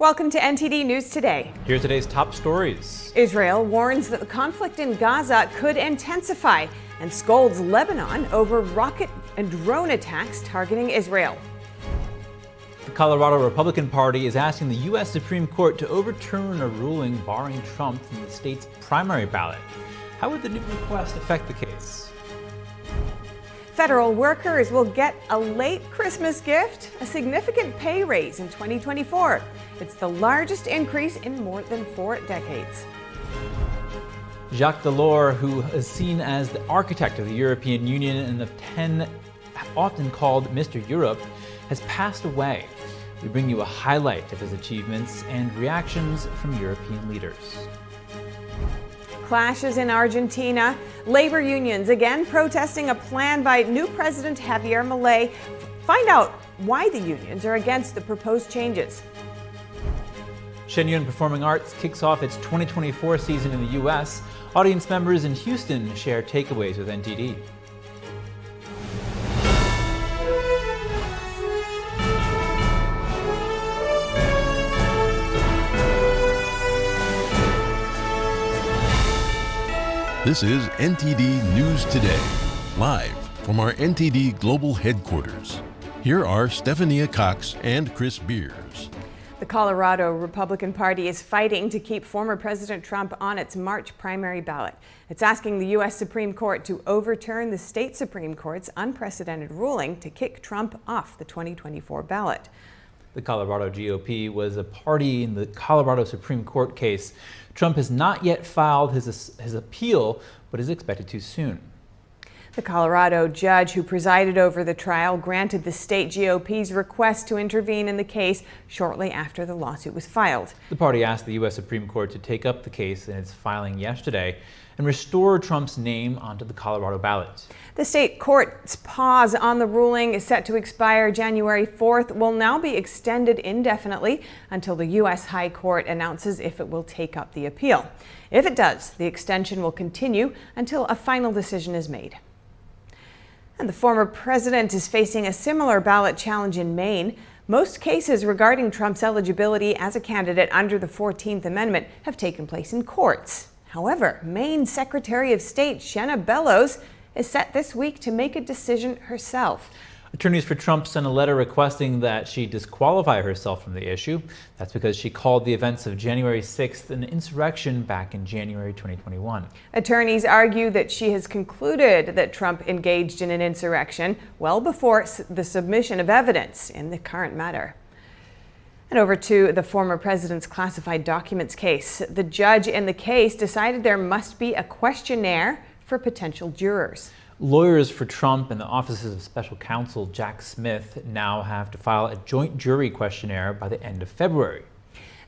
Welcome to NTD News Today. Here are today's top stories. Israel warns that the conflict in Gaza could intensify and scolds Lebanon over rocket and drone attacks targeting Israel. The Colorado Republican Party is asking the U.S. Supreme Court to overturn a ruling barring Trump from the state's primary ballot. How would the new request affect the case? Federal workers will get a late Christmas gift, a significant pay raise in 2024. It's the largest increase in more than 4 decades. Jacques Delors, who is seen as the architect of the European Union and of 10 often called Mr. Europe, has passed away. We bring you a highlight of his achievements and reactions from European leaders. Clashes in Argentina. Labor unions again protesting a plan by new President Javier Milei. Find out why the unions are against the proposed changes. Shen Yun Performing Arts kicks off its 2024 season in the U.S. Audience members in Houston share takeaways with NTD. This is NTD News Today, live from our NTD Global Headquarters. Here are Stephania Cox and Chris Beers. The Colorado Republican Party is fighting to keep former President Trump on its March primary ballot. It's asking the U.S. Supreme Court to overturn the state Supreme Court's unprecedented ruling to kick Trump off the 2024 ballot. The Colorado GOP was a party in the Colorado Supreme Court case. Trump has not yet filed his appeal, but is expected to soon. The Colorado judge who presided over the trial granted the state GOP's request to intervene in the case shortly after the lawsuit was filed. The party asked the U.S. Supreme Court to take up the case in its filing yesterday and restore Trump's name onto the Colorado ballot. The state court's pause on the ruling is set to expire January 4th, will now be extended indefinitely until the U.S. High Court announces if it will take up the appeal. If it does, the extension will continue until a final decision is made. And the former president is facing a similar ballot challenge in Maine. Most cases regarding Trump's eligibility as a candidate under the 14th Amendment have taken place in courts. However, Maine Secretary of State Shen Yun is set this week to make a decision herself. Attorneys for Trump sent a letter requesting that she disqualify herself from the issue. That's because she called the events of January 6th an insurrection back in January 2021. Attorneys argue that she has concluded that Trump engaged in an insurrection well before the submission of evidence in the current matter. And over to the former president's classified documents case. The judge in the case decided there must be a questionnaire for potential jurors. Lawyers for Trump and the offices of special counsel Jack Smith now have to file a joint jury questionnaire by the end of February.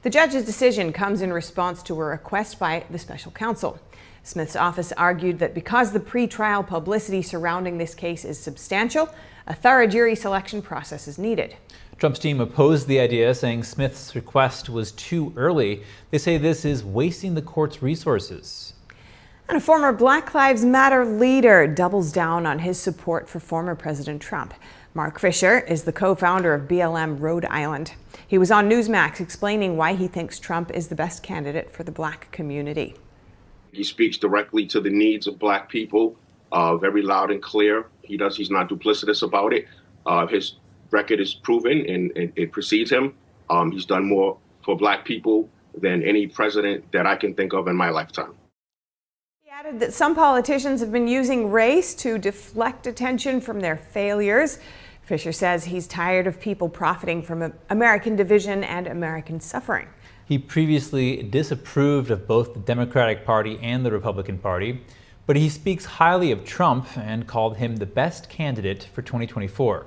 The judge's decision comes in response to a request by the special counsel. Smith's office argued that because the pre-trial publicity surrounding this case is substantial, a thorough jury selection process is needed. Trump's team opposed the idea, saying Smith's request was too early. They say this is wasting the court's resources. And a former Black Lives Matter leader doubles down on his support for former President Trump. Mark Fisher is the co-founder of BLM Rhode Island. He was on Newsmax explaining why he thinks Trump is the best candidate for the Black community. He speaks directly to the needs of Black people, very loud and clear. He's not duplicitous about it. His record is proven and it precedes him. He's done more for Black people than any president that I can think of in my lifetime. He added that some politicians have been using race to deflect attention from their failures. Fisher says he's tired of people profiting from American division and American suffering. He previously disapproved of both the Democratic Party and the Republican Party, but he speaks highly of Trump and called him the best candidate for 2024.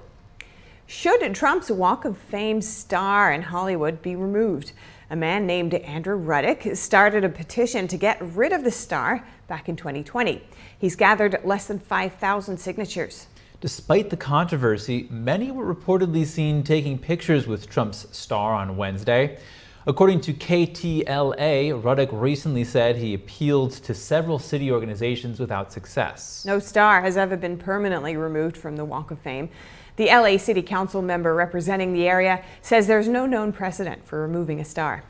Should Trump's Walk of Fame star in Hollywood be removed? A man named Andrew Ruddick started a petition to get rid of the star back in 2020. He's gathered less than 5,000 signatures. Despite the controversy, many were reportedly seen taking pictures with Trump's star on Wednesday. According to KTLA, Ruddick recently said he appealed to several city organizations without success. No star has ever been permanently removed from the Walk of Fame. The LA City Council member representing the area says there's no known precedent for removing a star.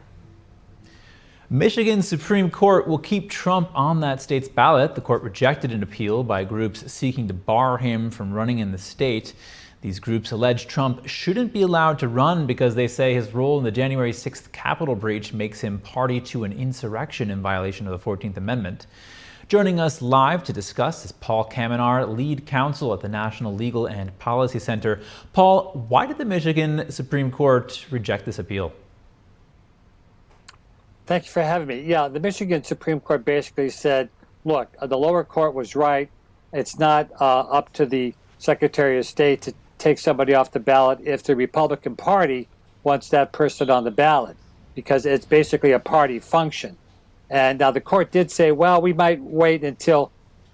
Michigan's Supreme Court will keep Trump on that state's ballot. The court rejected an appeal by groups seeking to bar him from running in the state. These groups allege Trump shouldn't be allowed to run because they say his role in the January 6th Capitol breach makes him party to an insurrection in violation of the 14th Amendment. Joining us live to discuss is Paul Kamenar, lead counsel at the National Legal and Policy Center. Paul, why did the Michigan Supreme Court reject this appeal? Thank you for having me. Yeah, the Michigan Supreme Court basically said, look, the lower court was right. It's not up to the Secretary of State to take somebody off the ballot if the Republican Party wants that person on the ballot, because it's basically a party function. And now the court did say, well, we might wait until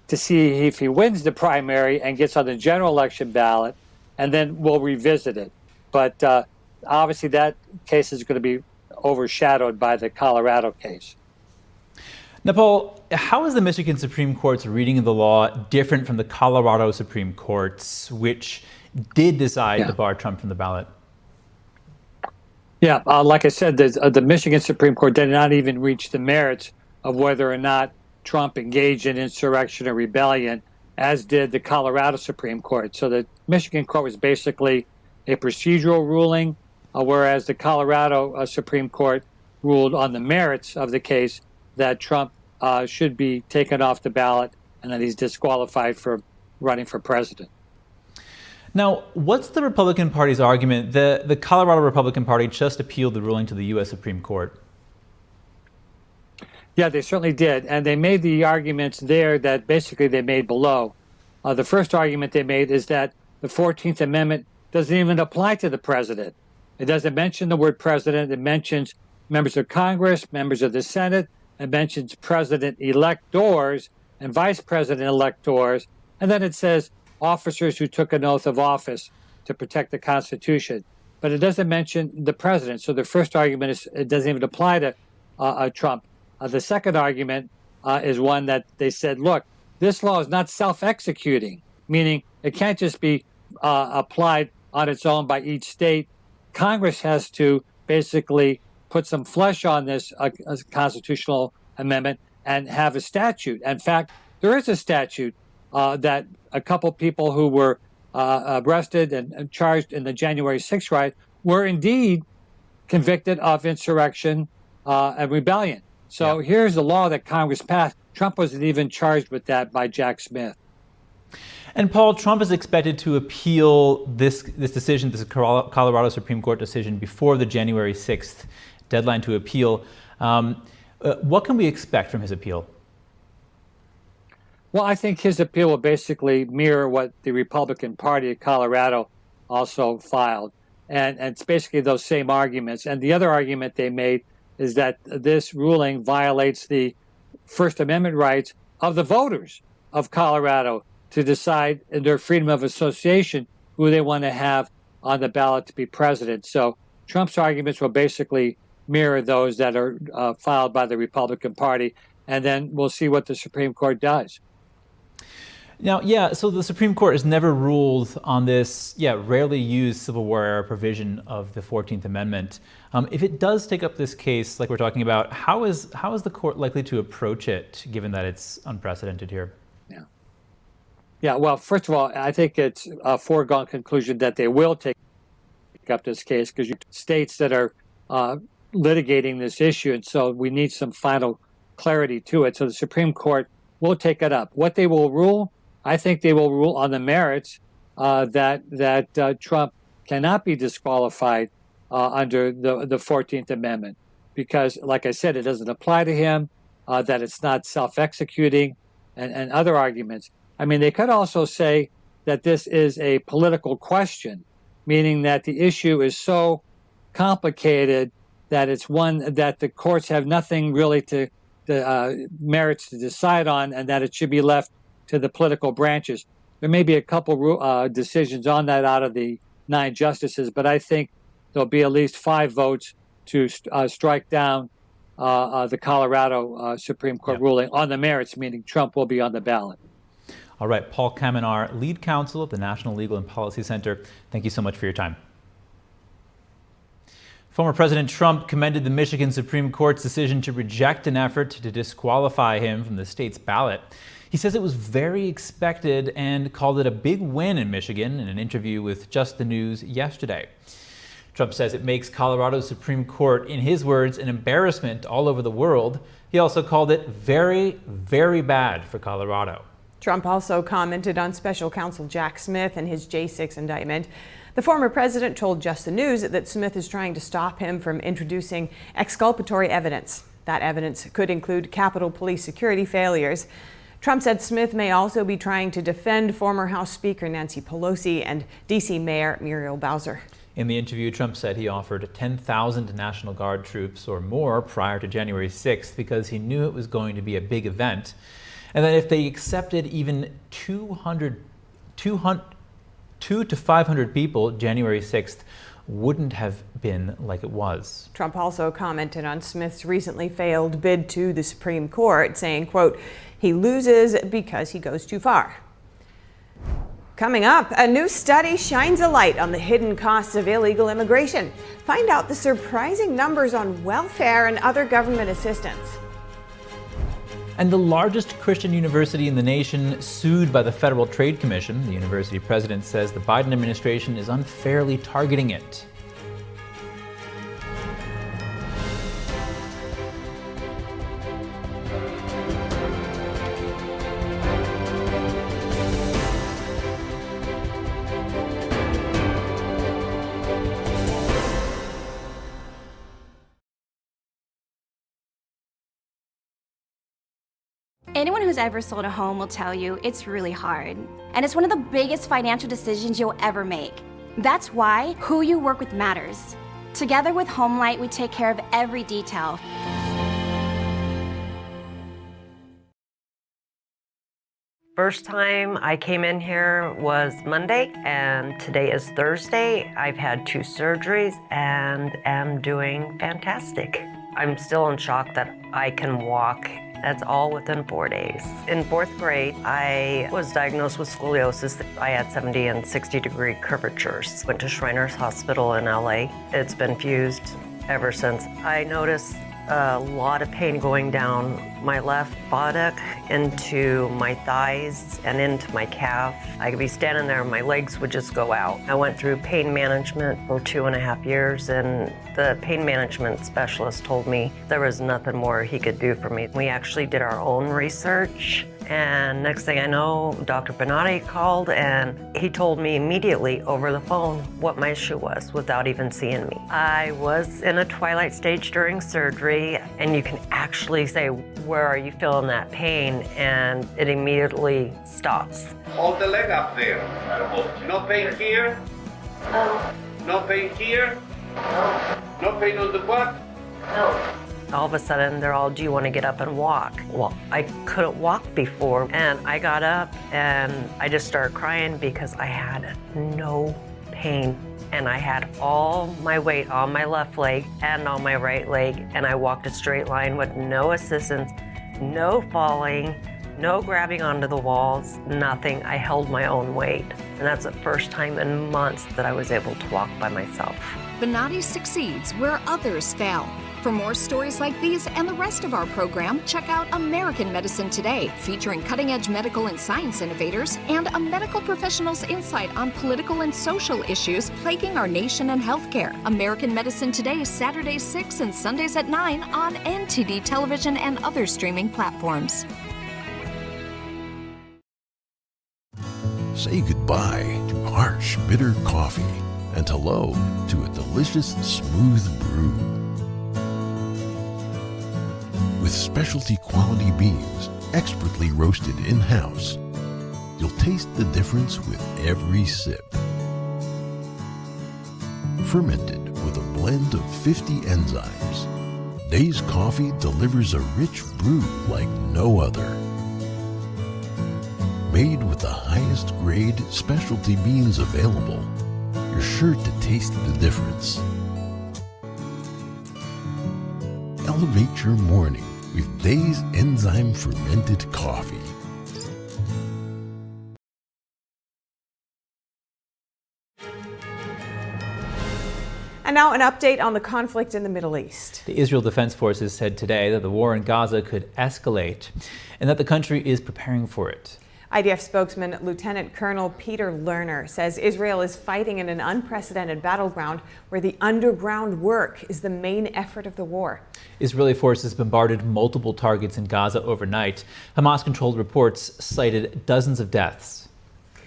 to see if he wins the primary and gets on the general election ballot, and then we'll revisit it. But obviously that case is going to be overshadowed by the Colorado case. Now, Paul, how is the Michigan Supreme Court's reading of the law different from the Colorado Supreme Court's, which did decide to bar Trump from the ballot? Yeah, like I said, the Michigan Supreme Court did not even reach the merits of whether or not Trump engaged in insurrection or rebellion, as did the Colorado Supreme Court. So the Michigan court was basically a procedural ruling, whereas the Colorado Supreme Court ruled on the merits of the case that Trump should be taken off the ballot and that he's disqualified for running for president. Now, what's the Republican Party's argument? The Colorado Republican Party just appealed the ruling to the U.S. Supreme Court. Yeah, they certainly did. And they made the arguments there that basically they made below. The first argument they made is that the 14th Amendment doesn't even apply to the president. It doesn't mention the word president. It mentions members of Congress, members of the Senate. It mentions president-electors and vice president-electors. And then it says officers who took an oath of office to protect the Constitution. But it doesn't mention the president. So the first argument is it doesn't even apply to Trump. The second argument is one that they said, look, this law is not self-executing, meaning it can't just be applied on its own by each state. Congress has to basically put some flesh on this constitutional amendment and have a statute. In fact, there is a statute that a couple people who were arrested and charged in the January 6th riot were indeed convicted of insurrection and rebellion. So here's the law that Congress passed. Trump wasn't even charged with that by Jack Smith. And Paul, Trump is expected to appeal this decision, this Colorado Supreme Court decision, before the January 6th deadline to appeal. What can we expect from his appeal? Well, I think his appeal will basically mirror what the Republican Party of Colorado also filed. And it's basically those same arguments. And the other argument they made is that this ruling violates the First Amendment rights of the voters of Colorado to decide in their freedom of association who they want to have on the ballot to be president. So Trump's arguments will basically mirror those that are filed by the Republican Party. And then we'll see what the Supreme Court does. Now, so the Supreme Court has never ruled on this, rarely used Civil War era provision of the 14th Amendment. If it does take up this case, like we're talking about, how is the court likely to approach it, given that it's unprecedented here? Yeah, well, first of all, I think it's a foregone conclusion that they will take up this case because states that are litigating this issue, and so we need some final clarity to it. So the Supreme Court will take it up. What they will rule, I think they will rule on the merits that Trump cannot be disqualified under the 14th Amendment because, like I said, it doesn't apply to him, that it's not self-executing, and other arguments. I mean, they could also say that this is a political question, meaning that the issue is so complicated that it's one that the courts have nothing really to merits to decide on, and that it should be left to the political branches. There may be a couple decisions on that out of the 9 justices, but I think there'll be at least 5 votes to strike down the Colorado Supreme Court ruling on the merits, meaning Trump will be on the ballot. All right, Paul Kamenar, lead counsel at the National Legal and Policy Center. Thank you so much for your time. Former President Trump commended the Michigan Supreme Court's decision to reject an effort to disqualify him from the state's ballot. He says it was very expected and called it a big win in Michigan in an interview with Just the News yesterday. Trump says it makes Colorado's Supreme Court, in his words, an embarrassment all over the world. He also called it very, very bad for Colorado. Trump also commented on special counsel Jack Smith and his J6 indictment. The former president told Just the News that Smith is trying to stop him from introducing exculpatory evidence. That evidence could include Capitol Police security failures. Trump said Smith may also be trying to defend former House Speaker Nancy Pelosi and D.C. Mayor Muriel Bowser. In the interview, Trump said he offered 10,000 National Guard troops or more prior to January 6th because he knew it was going to be a big event. And that if they accepted even 200 to 500 people, January 6th wouldn't have been like it was. Trump also commented on Smith's recently failed bid to the Supreme Court, saying, quote, he loses because he goes too far. Coming up, a new study shines a light on the hidden costs of illegal immigration. Find out the surprising numbers on welfare and other government assistance. And the largest Christian university in the nation sued by the Federal Trade Commission. The university president says the Biden administration is unfairly targeting it. Anyone who's ever sold a home will tell you it's really hard. And it's one of the biggest financial decisions you'll ever make. That's why who you work with matters. Together with HomeLight, we take care of every detail. First time I came in here was Monday, and today is Thursday. I've had 2 surgeries and am doing fantastic. I'm still in shock that I can walk. That's all within 4 days. In 4th grade, I was diagnosed with scoliosis. I had 70 and 60-degree curvatures. Went to Shriners Hospital in LA. It's been fused ever since. I noticed a lot of pain going down my left buttock into my thighs and into my calf. I could be standing there and my legs would just go out. I went through pain management for 2.5 years, and the pain management specialist told me there was nothing more he could do for me. We actually did our own research, and next thing I know, Dr. Benatti called and he told me immediately over the phone what my issue was without even seeing me. I was in a twilight stage during surgery, and you can actually say, where are you feeling that pain? And it immediately stops. Hold the leg up there. No pain here? No. No pain here? No. No pain on the butt? No. All of a sudden, they're all, do you want to get up and walk? Well, I couldn't walk before, and I got up and I just started crying because I had no pain. And I had all my weight on my left leg and on my right leg, and I walked a straight line with no assistance, no falling, no grabbing onto the walls, nothing. I held my own weight. And that's the first time in months that I was able to walk by myself. Benatti succeeds where others fail. For more stories like these and the rest of our program, check out American Medicine Today, featuring cutting-edge medical and science innovators and a medical professional's insight on political and social issues plaguing our nation and healthcare. American Medicine Today, Saturdays 6 and Sundays at 9 on NTD Television and other streaming platforms. Say goodbye to harsh, bitter coffee and hello to a delicious, smooth brew. With specialty quality beans, expertly roasted in-house, you'll taste the difference with every sip. Fermented with a blend of 50 enzymes, Days Coffee delivers a rich brew like no other. Made with the highest grade specialty beans available, you're sure to taste the difference. Elevate your morning with Days Enzyme Fermented Coffee. And now an update on the conflict in the Middle East. The Israel Defense Forces said today that the war in Gaza could escalate and that the country is preparing for it. IDF spokesman Lieutenant Colonel Peter Lerner says Israel is fighting in an unprecedented battleground where the underground work is the main effort of the war. Israeli forces bombarded multiple targets in Gaza overnight. Hamas-controlled reports cited dozens of deaths.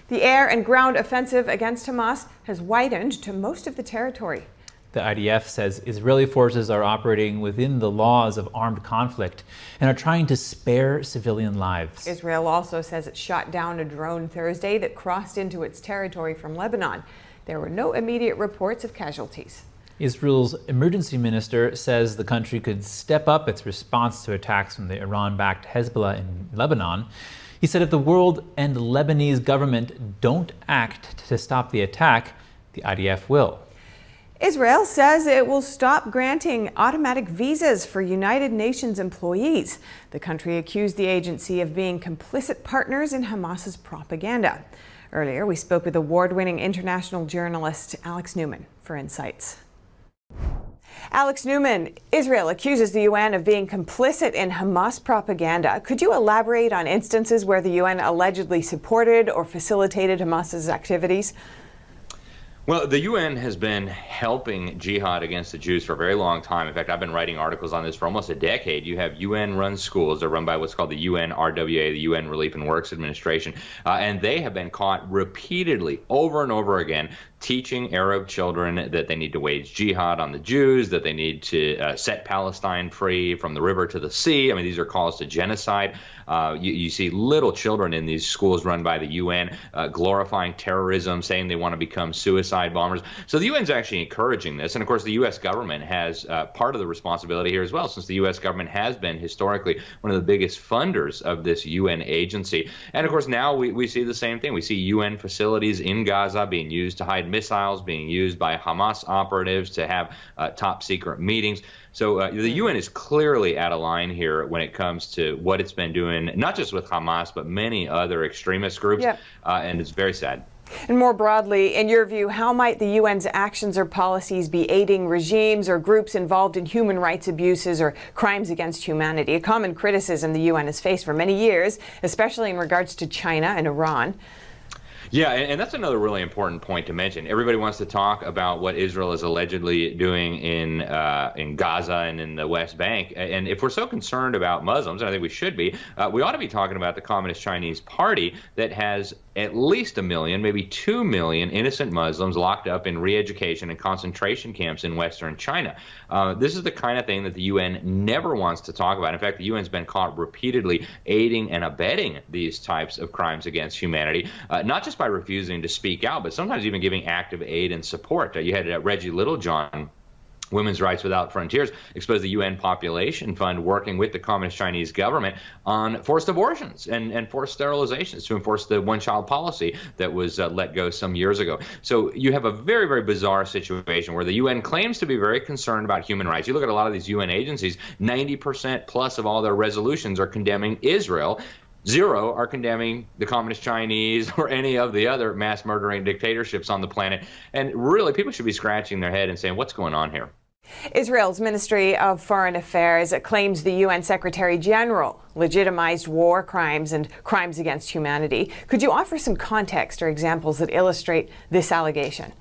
The air and ground offensive against Hamas has widened to most of the territory. The IDF says Israeli forces are operating within the laws of armed conflict and are trying to spare civilian lives. Israel also says it shot down a drone Thursday that crossed into its territory from Lebanon. There were no immediate reports of casualties. Israel's emergency minister says the country could step up its response to attacks from the Iran-backed Hezbollah in Lebanon. He said if the world and the Lebanese government don't act to stop the attack, the IDF will. Israel says it will stop granting automatic visas for United Nations employees. The country accused the agency of being complicit partners in Hamas's propaganda. Earlier, we spoke with award-winning international journalist Alex Newman for insights. Alex Newman, Israel accuses the UN of being complicit in Hamas propaganda. Could you elaborate on instances where the UN allegedly supported or facilitated Hamas's activities? Well, the UN has been helping jihad against the Jews for a very long time. In fact, I've been writing articles on this for almost a decade. You have UN-run schools. They're run by what's called the UNRWA, the UN Relief and Works Administration, and they have been caught repeatedly, over and over again, teaching Arab children that they need to wage jihad on the Jews, that they need to set Palestine free from the river to the sea. I mean, these are calls to genocide. You see little children in these schools run by the UN glorifying terrorism, saying they want to become suicide bombers. So the UN's actually encouraging this. And of course, the U.S. government has part of the responsibility here as well, since the U.S. government has been historically one of the biggest funders of this UN agency. And of course, now we see the same thing. We see UN facilities in Gaza being used to hide missiles, being used by Hamas operatives to have top secret meetings. So the UN is clearly out of line here when it comes to what it's been doing, not just with Hamas, but many other extremist groups. Yep. And it's very sad. And more broadly, in your view, how might the UN's actions or policies be aiding regimes or groups involved in human rights abuses or crimes against humanity? A common criticism the UN has faced for many years, especially in regards to China and Iran. Yeah, and that's another really important point to mention. Everybody wants to talk about what Israel is allegedly doing in Gaza and in the West Bank. And if we're so concerned about Muslims, and I think we should be, we ought to be talking about the Communist Chinese Party that has at least 1 million, maybe 2 million innocent Muslims locked up in re-education and concentration camps in Western China. This is the kind of thing that the UN never wants to talk about. In fact, the UN's been caught repeatedly aiding and abetting these types of crimes against humanity, not just by refusing to speak out, but sometimes even giving active aid and support. You had Reggie Littlejohn, Women's Rights Without Frontiers, exposed the UN Population Fund working with the Communist Chinese government on forced abortions and forced sterilizations to enforce the one-child policy that was let go some years ago. So you have a very, very bizarre situation where the UN claims to be very concerned about human rights. You look at a lot of these UN agencies, 90% plus of all their resolutions are condemning Israel. 0 are condemning the Communist Chinese or any of the other mass murdering dictatorships on the planet. And really, people should be scratching their head and saying, what's going on here? Israel's Ministry of Foreign Affairs claims the UN Secretary General legitimized war crimes and crimes against humanity. Could you offer some context or examples that illustrate this allegation?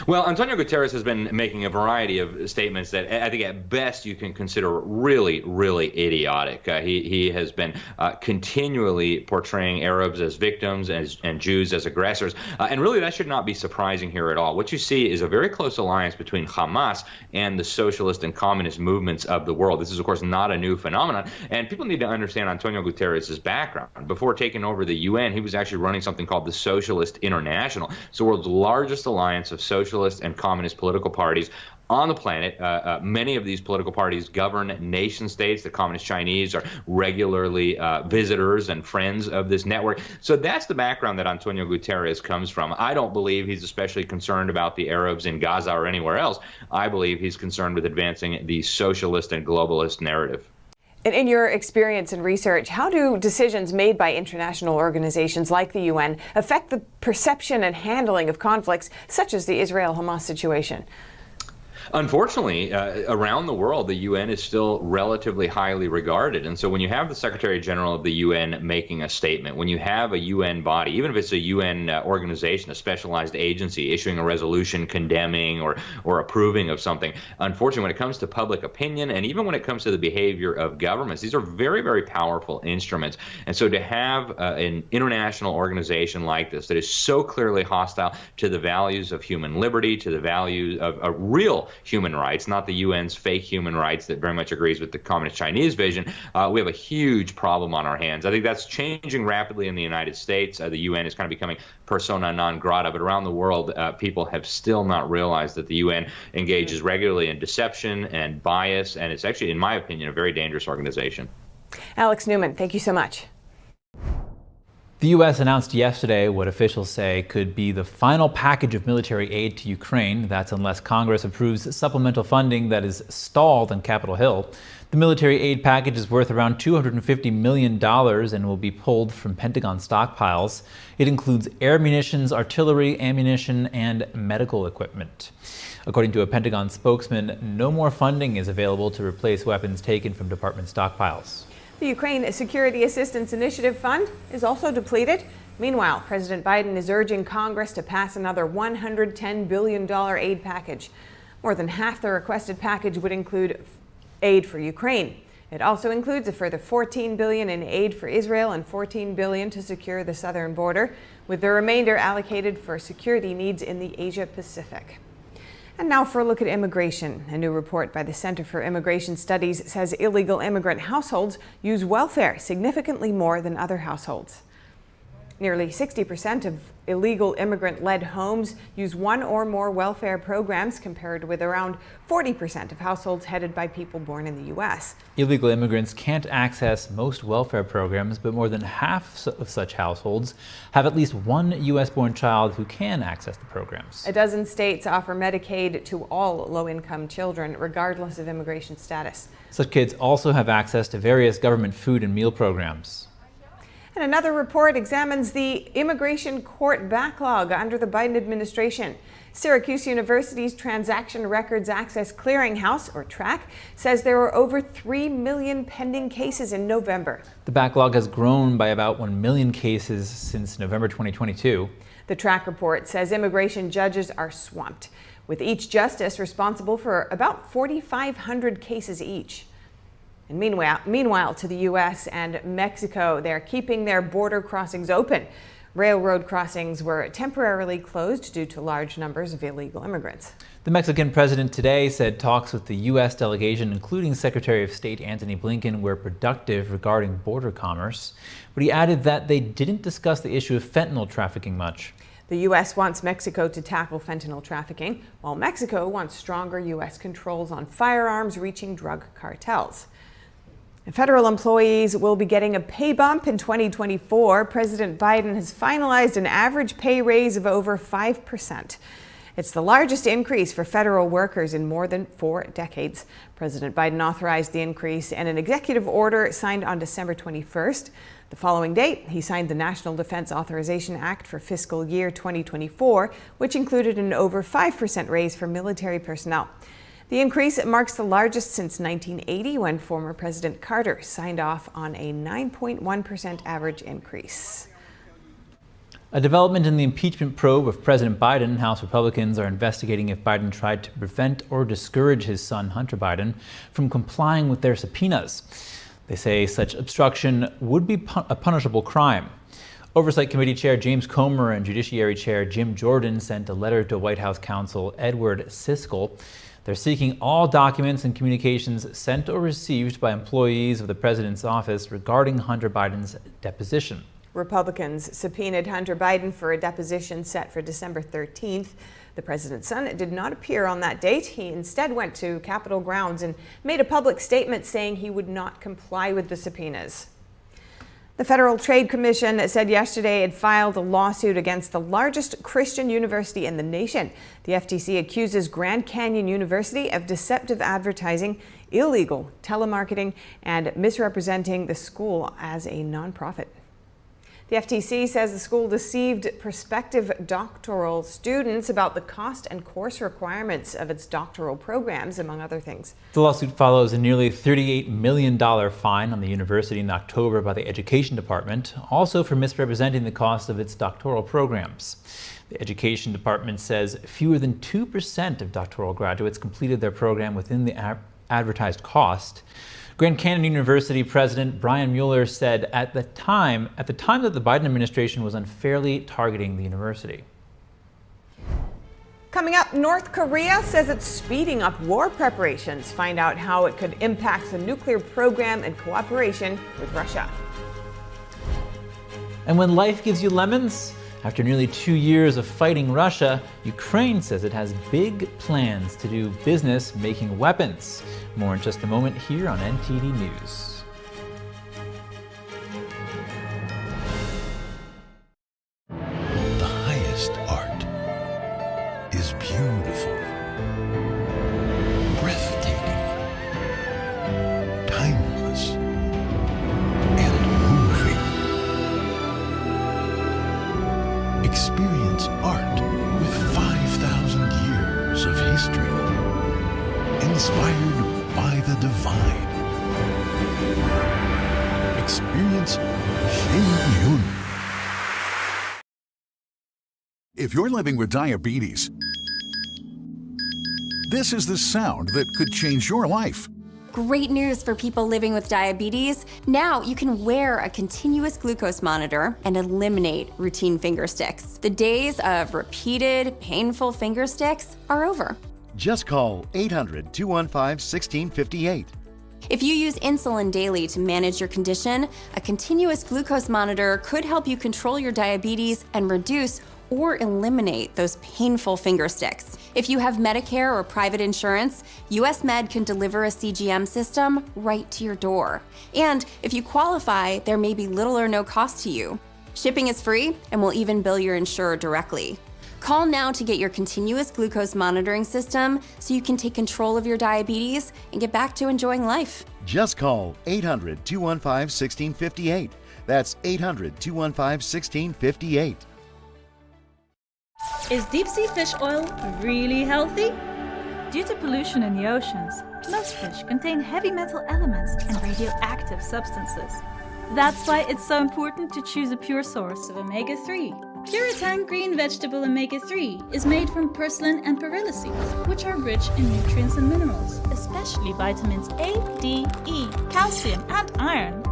Well, Antonio Guterres has been making a variety of statements that I think at best you can consider really, really idiotic. He has been continually portraying Arabs as victims and Jews as aggressors. And really, that should not be surprising here at all. What you see is a very close alliance between Hamas and the socialist and communist movements of the world. This is, of course, not a new phenomenon. And people need to understand Antonio Guterres' background. Before taking over the UN, he was actually running something called the Socialist International. It's the world's largest alliance of socialist and communist political parties on the planet. Many of these political parties govern nation states. The Communist Chinese are regularly visitors and friends of this network. So that's the background that Antonio Guterres comes from. I don't believe he's especially concerned about the Arabs in Gaza or anywhere else. I believe he's concerned with advancing the socialist and globalist narrative. In your experience and research, how do decisions made by international organizations like the UN affect the perception and handling of conflicts such as the Israel-Hamas situation? Unfortunately, around the world, the UN is still relatively highly regarded. And so when you have the Secretary General of the UN making a statement, when you have a UN body, even if it's a UN organization, a specialized agency, issuing a resolution condemning or approving of something, unfortunately, when it comes to public opinion and even when it comes to the behavior of governments, these are very, very powerful instruments. And so to have an international organization like this that is so clearly hostile to the values of human liberty, to the values of real human rights, not the UN's fake human rights that very much agrees with the Communist Chinese vision, we have a huge problem on our hands. I think that's changing rapidly in the United States. The UN is kind of becoming persona non grata, but around the world, people have still not realized that the UN engages regularly in deception and bias, and it's actually, in my opinion, a very dangerous organization. Alex Newman, thank you so much. The U.S. announced yesterday what officials say could be the final package of military aid to Ukraine. That's unless Congress approves supplemental funding that is stalled on Capitol Hill. The military aid package is worth around $250 million and will be pulled from Pentagon stockpiles. It includes air munitions, artillery, ammunition, and medical equipment. According to a Pentagon spokesman, no more funding is available to replace weapons taken from department stockpiles. The Ukraine Security Assistance Initiative Fund is also depleted. Meanwhile, President Biden is urging Congress to pass another $110 billion aid package. More than half the requested package would include aid for Ukraine. It also includes a further $14 billion in aid for Israel and $14 billion to secure the southern border, with the remainder allocated for security needs in the Asia-Pacific. And now for a look at immigration. A new report by the Center for Immigration Studies says illegal immigrant households use welfare significantly more than other households. Nearly 60% of illegal immigrant-led homes use one or more welfare programs, compared with around 40% of households headed by people born in the U.S. Illegal immigrants can't access most welfare programs, but more than half of such households have at least one U.S.-born child who can access the programs. A dozen states offer Medicaid to all low-income children, regardless of immigration status. Such kids also have access to various government food and meal programs. And another report examines the immigration court backlog under the Biden administration. Syracuse University's Transaction Records Access Clearinghouse, or TRAC, says there were over 3 million pending cases in November. The backlog has grown by about 1 million cases since November 2022. The TRAC report says immigration judges are swamped, with each justice responsible for about 4,500 cases each. And meanwhile, to the U.S. and Mexico, they're keeping their border crossings open. Railroad crossings were temporarily closed due to large numbers of illegal immigrants. The Mexican president today said talks with the U.S. delegation, including Secretary of State Antony Blinken, were productive regarding border commerce. But he added that they didn't discuss the issue of fentanyl trafficking much. The U.S. wants Mexico to tackle fentanyl trafficking, while Mexico wants stronger U.S. controls on firearms reaching drug cartels. Federal employees will be getting a pay bump in 2024. President Biden has finalized an average pay raise of over 5%. It's the largest increase for federal workers in more than 4 decades. President Biden authorized the increase in an executive order signed on December 21st. The following date, he signed the National Defense Authorization Act for fiscal year 2024, which included an over 5% raise for military personnel. The increase marks the largest since 1980, when former President Carter signed off on a 9.1% average increase. A development in the impeachment probe of President Biden. House Republicans are investigating if Biden tried to prevent or discourage his son, Hunter Biden, from complying with their subpoenas. They say such obstruction would be a punishable crime. Oversight Committee Chair James Comer and Judiciary Chair Jim Jordan sent a letter to White House counsel Edward Siskel. They're seeking all documents and communications sent or received by employees of the president's office regarding Hunter Biden's deposition. Republicans subpoenaed Hunter Biden for a deposition set for December 13th. The president's son did not appear on that date. He instead went to Capitol grounds and made a public statement saying he would not comply with the subpoenas. The Federal Trade Commission said yesterday it filed a lawsuit against the largest Christian university in the nation. The FTC accuses Grand Canyon University of deceptive advertising, illegal telemarketing, and misrepresenting the school as a nonprofit. The FTC says the school deceived prospective doctoral students about the cost and course requirements of its doctoral programs, among other things. The lawsuit follows a nearly $38 million fine on the university in October by the Education Department, also for misrepresenting the cost of its doctoral programs. The Education Department says fewer than 2% of doctoral graduates completed their program within the advertised cost. Grand Canyon University President Brian Mueller said at the time that the Biden administration was unfairly targeting the university. Coming up, North Korea says it's speeding up war preparations. Find out how it could impact the nuclear program and cooperation with Russia. And when life gives you lemons, after nearly 2 years of fighting Russia, Ukraine says it has big plans to do business making weapons. More in just a moment here on NTD News. The highest art is beautiful, breathtaking, timeless, and moving. Experience art with 5,000 years of history, inspired by the divine. Experience Shen Yun. If you're living with diabetes, this is the sound that could change your life. Great news for people living with diabetes. Now you can wear a continuous glucose monitor and eliminate routine finger sticks. The days of repeated, painful finger sticks are over. Just call 800-215-1658. If you use insulin daily to manage your condition, a continuous glucose monitor could help you control your diabetes and reduce or eliminate those painful finger sticks. If you have Medicare or private insurance, US Med can deliver a CGM system right to your door. And if you qualify, there may be little or no cost to you. Shipping is free, and we'll even bill your insurer directly. Call now to get your continuous glucose monitoring system so you can take control of your diabetes and get back to enjoying life. Just call 800-215-1658. That's 800-215-1658. Is deep sea fish oil really healthy? Due to pollution in the oceans, most fish contain heavy metal elements and radioactive substances. That's why it's so important to choose a pure source of omega-3. Puritang green vegetable omega-3 is made from purslane and perilla seeds, which are rich in nutrients and minerals, especially vitamins A, D, E, calcium, and iron.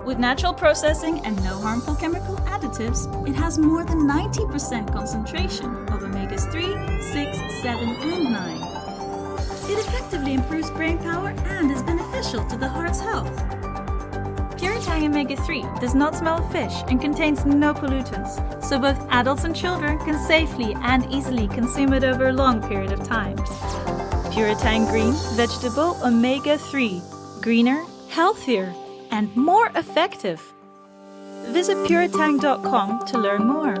With natural processing and no harmful chemical additives, it has more than 90% concentration of omegas 3, 6, 7, and 9. It effectively improves brain power and is beneficial to the heart's health. Puritang omega-3 does not smell of fish and contains no pollutants, so both adults and children can safely and easily consume it over a long period of time. Puritang green vegetable omega-3, greener, healthier, and more effective. Visit puritang.com to learn more.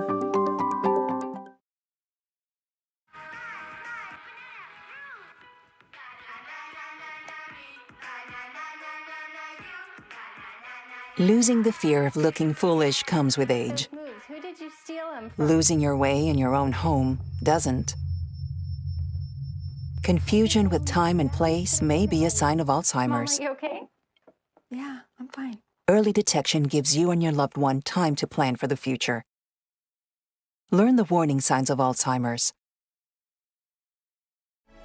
Losing the fear of looking foolish comes with age. Who did you steal him from? Losing your way in your own home doesn't. Confusion with time and place may be a sign of Alzheimer's. Mom, are you okay? Yeah, I'm fine. Early detection gives you and your loved one time to plan for the future. Learn the warning signs of Alzheimer's.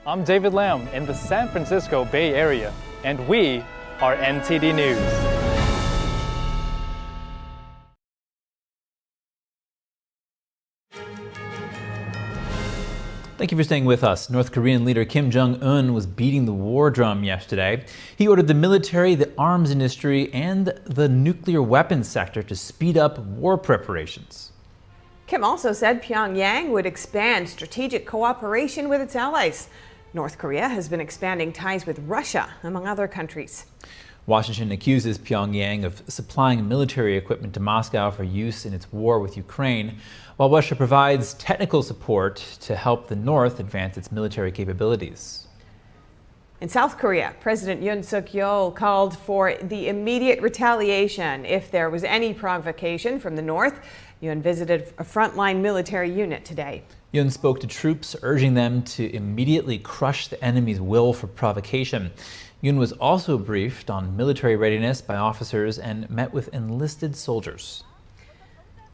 I'm David Lamb in the San Francisco Bay Area, and we are NTD News. Thank you for staying with us. North Korean leader Kim Jong-un was beating the war drum yesterday. He ordered the military, the arms industry, and the nuclear weapons sector to speed up war preparations. Kim also said Pyongyang would expand strategic cooperation with its allies. North Korea has been expanding ties with Russia, among other countries. Washington accuses Pyongyang of supplying military equipment to Moscow for use in its war with Ukraine, while Russia provides technical support to help the North advance its military capabilities. In South Korea, President Yoon Suk-yeol called for the immediate retaliation if there was any provocation from the north. Yoon visited a frontline military unit today. Yoon spoke to troops, urging them to immediately crush the enemy's will for provocation. Yoon was also briefed on military readiness by officers and met with enlisted soldiers.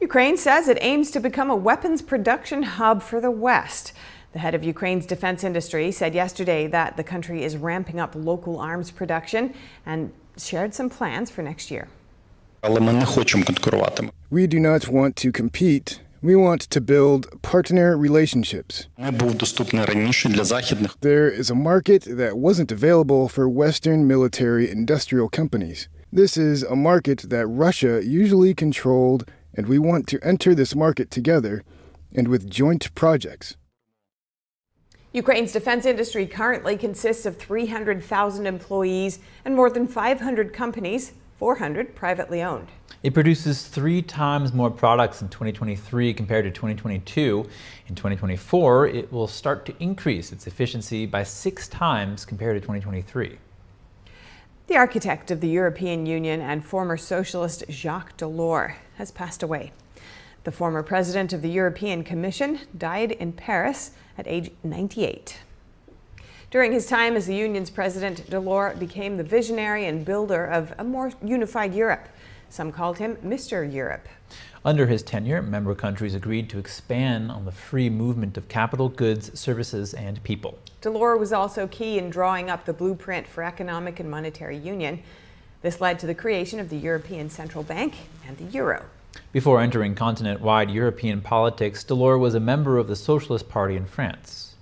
Ukraine says it aims to become a weapons production hub for the West. The head of Ukraine's defense industry said yesterday that the country is ramping up local arms production and shared some plans for next year. We do not want to compete. We want to build partner relationships. There is a market that wasn't available for Western military industrial companies. This is a market that Russia usually controlled, and we want to enter this market together and with joint projects. Ukraine's defense industry currently consists of 300,000 employees and more than 500 companies, 400 privately owned. It produces 3 times more products in 2023 compared to 2022. In 2024, it will start to increase its efficiency by 6 times compared to 2023. The architect of the European Union and former socialist Jacques Delors has passed away. The former president of the European Commission died in Paris at age 98. During his time as the Union's president, Delors became the visionary and builder of a more unified Europe. Some called him Mr. Europe. Under his tenure, member countries agreed to expand on the free movement of capital, goods, services, and people. Delors was also key in drawing up the blueprint for economic and monetary union. This led to the creation of the European Central Bank and the euro. Before entering continent-wide European politics, Delors was a member of the Socialist Party in France.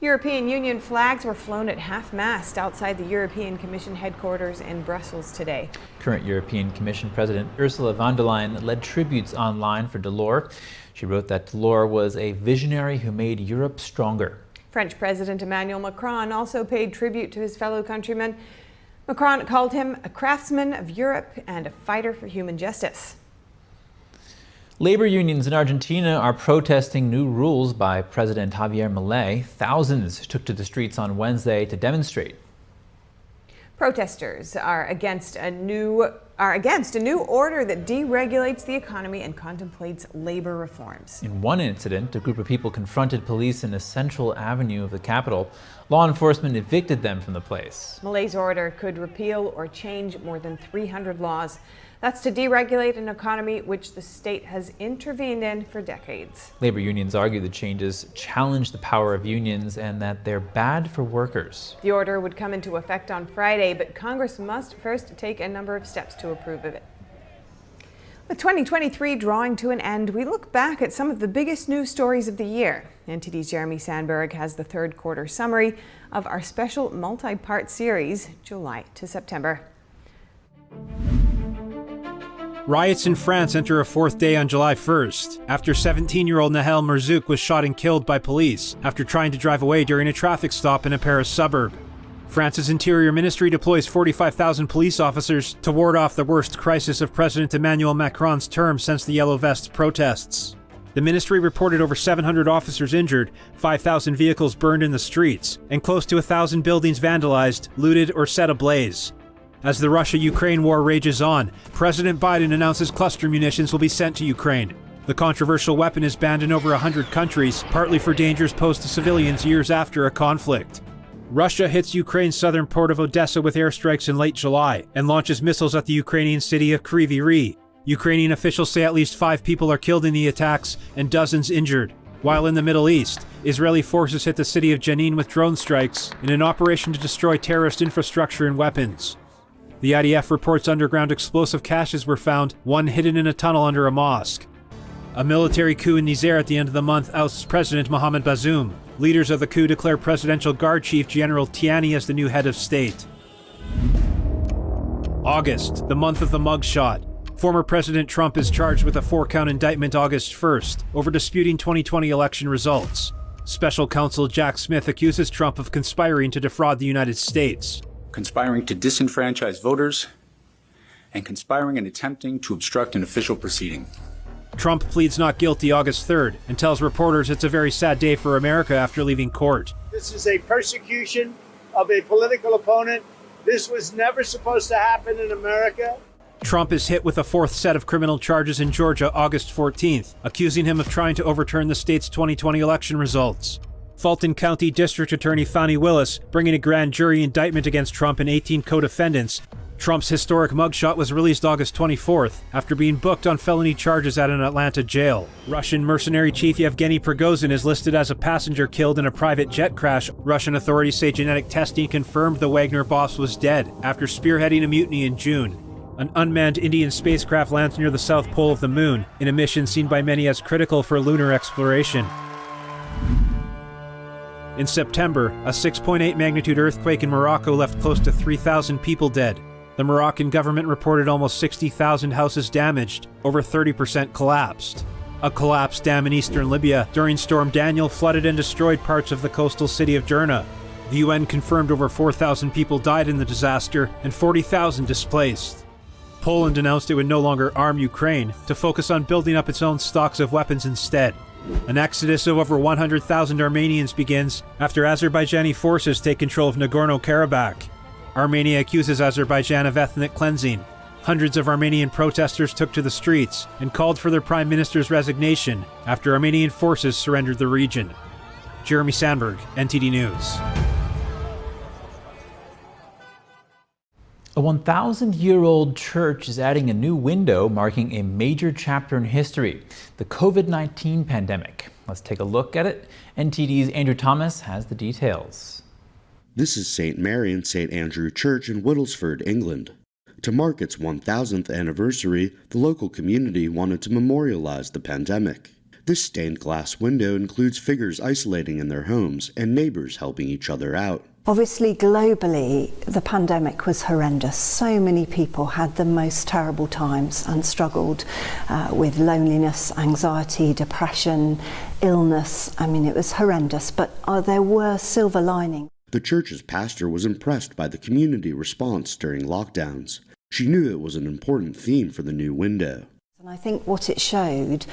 European Union flags were flown at half-mast outside the European Commission headquarters in Brussels today. Current European Commission President Ursula von der Leyen led tributes online for Delors. She wrote that Delors was a visionary who made Europe stronger. French President Emmanuel Macron also paid tribute to his fellow countrymen. Macron called him a craftsman of Europe and a fighter for human justice. Labor unions in Argentina are protesting new rules by President Javier Milei. Thousands took to the streets on Wednesday to demonstrate. Protesters are against a new order that deregulates the economy and contemplates labor reforms. In one incident, a group of people confronted police in a central avenue of the capital. Law enforcement evicted them from the place. Milei's order could repeal or change more than 300 laws. That's to deregulate an economy which the state has intervened in for decades. Labor unions argue the changes challenge the power of unions and that they're bad for workers. The order would come into effect on Friday, but Congress must first take a number of steps to approve of it. With 2023 drawing to an end, we look back at some of the biggest news stories of the year. NTD's Jeremy Sandberg has the third quarter summary of our special multi-part series, July to September. Riots in France enter a fourth day on July 1st, after 17-year-old Nahel Merzouk was shot and killed by police after trying to drive away during a traffic stop in a Paris suburb. France's Interior Ministry deploys 45,000 police officers to ward off the worst crisis of President Emmanuel Macron's term since the Yellow Vest protests. The ministry reported over 700 officers injured, 5,000 vehicles burned in the streets, and close to 1,000 buildings vandalized, looted, or set ablaze. As the Russia-Ukraine war rages on, President Biden announces cluster munitions will be sent to Ukraine. The controversial weapon is banned in over 100 countries, partly for dangers posed to civilians years after a conflict. Russia hits Ukraine's southern port of Odessa with airstrikes in late July and launches missiles at the Ukrainian city of Kryvyi Rih. Ukrainian officials say at least 5 people are killed in the attacks and dozens injured. While in the Middle East, Israeli forces hit the city of Jenin with drone strikes in an operation to destroy terrorist infrastructure and weapons. The IDF reports underground explosive caches were found, one hidden in a tunnel under a mosque. A military coup in Niger at the end of the month ousts President Mohamed Bazoum. Leaders of the coup declare Presidential Guard Chief General Tiani as the new head of state. August, the month of the mugshot. Former President Trump is charged with a 4-count indictment August 1st over disputing 2020 election results. Special counsel Jack Smith accuses Trump of conspiring to defraud the United States. Conspiring to disenfranchise voters, and conspiring and attempting to obstruct an official proceeding. Trump pleads not guilty August 3rd and tells reporters it's a very sad day for America after leaving court. This is a persecution of a political opponent. This was never supposed to happen in America. Trump is hit with a fourth set of criminal charges in Georgia August 14th, accusing him of trying to overturn the state's 2020 election results. Fulton County District Attorney Fani Willis bringing a grand jury indictment against Trump and 18 co-defendants. Trump's historic mugshot was released August 24th after being booked on felony charges at an Atlanta jail. Russian mercenary chief Yevgeny Prigozhin is listed as a passenger killed in a private jet crash. Russian authorities say genetic testing confirmed the Wagner boss was dead after spearheading a mutiny in June. An unmanned Indian spacecraft lands near the south pole of the moon in a mission seen by many as critical for lunar exploration. In September, a 6.8 magnitude earthquake in Morocco left close to 3,000 people dead. The Moroccan government reported almost 60,000 houses damaged, over 30% collapsed. A collapsed dam in eastern Libya during Storm Daniel flooded and destroyed parts of the coastal city of Derna. The UN confirmed over 4,000 people died in the disaster and 40,000 displaced. Poland announced it would no longer arm Ukraine to focus on building up its own stocks of weapons instead. An exodus of over 100,000 Armenians begins after Azerbaijani forces take control of Nagorno-Karabakh. Armenia accuses Azerbaijan of ethnic cleansing. Hundreds of Armenian protesters took to the streets and called for their prime minister's resignation after Armenian forces surrendered the region. Jeremy Sandberg, NTD News. A 1,000-year-old church is adding a new window marking a major chapter in history, the COVID-19 pandemic. Let's take a look at it. NTD's Andrew Thomas has the details. This is St. Mary and St. Andrew Church in Whittlesford, England. To mark its 1,000th anniversary, the local community wanted to memorialize the pandemic. This stained glass window includes figures isolating in their homes and neighbors helping each other out. Obviously, globally, the pandemic was horrendous. So many people had the most terrible times and struggled with loneliness, anxiety, depression, illness. I mean, it was horrendous, but there were silver linings. The church's pastor was impressed by the community response during lockdowns. She knew it was an important theme for the new window. And I think what it showed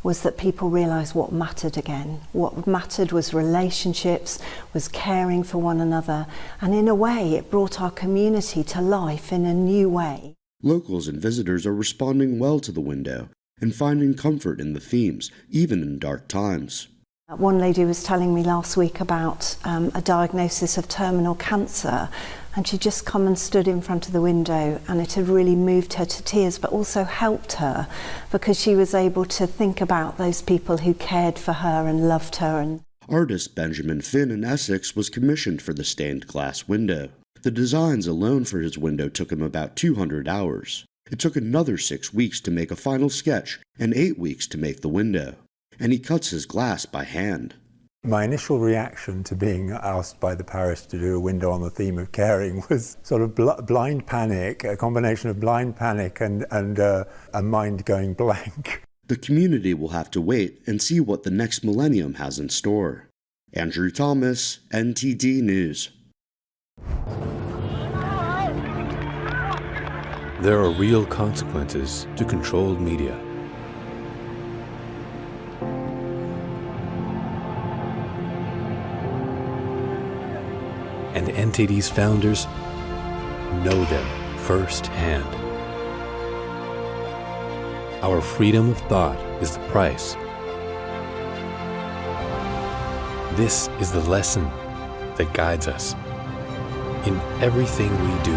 was that people realised what mattered again. What mattered was relationships, was caring for one another, and in a way it brought our community to life in a new way. Locals and visitors are responding well to the window and finding comfort in the themes, even in dark times. One lady was telling me last week about a diagnosis of terminal cancer, and she'd just come and stood in front of the window, and it had really moved her to tears, but also helped her because she was able to think about those people who cared for her and loved her. Artist Benjamin Finn in Essex was commissioned for the stained glass window. The designs alone for his window took him about 200 hours. It took another 6 weeks to make a final sketch and 8 weeks to make the window. And he cuts his glass by hand. My initial reaction to being asked by the parish to do a window on the theme of caring was sort of blind panic, a combination of blind panic and a mind going blank. The community will have to wait and see what the next millennium has in store. Andrew Thomas, NTD News. There are real consequences to controlled media. And NTD's founders know them firsthand. Our freedom of thought is the price. This is the lesson that guides us in everything we do.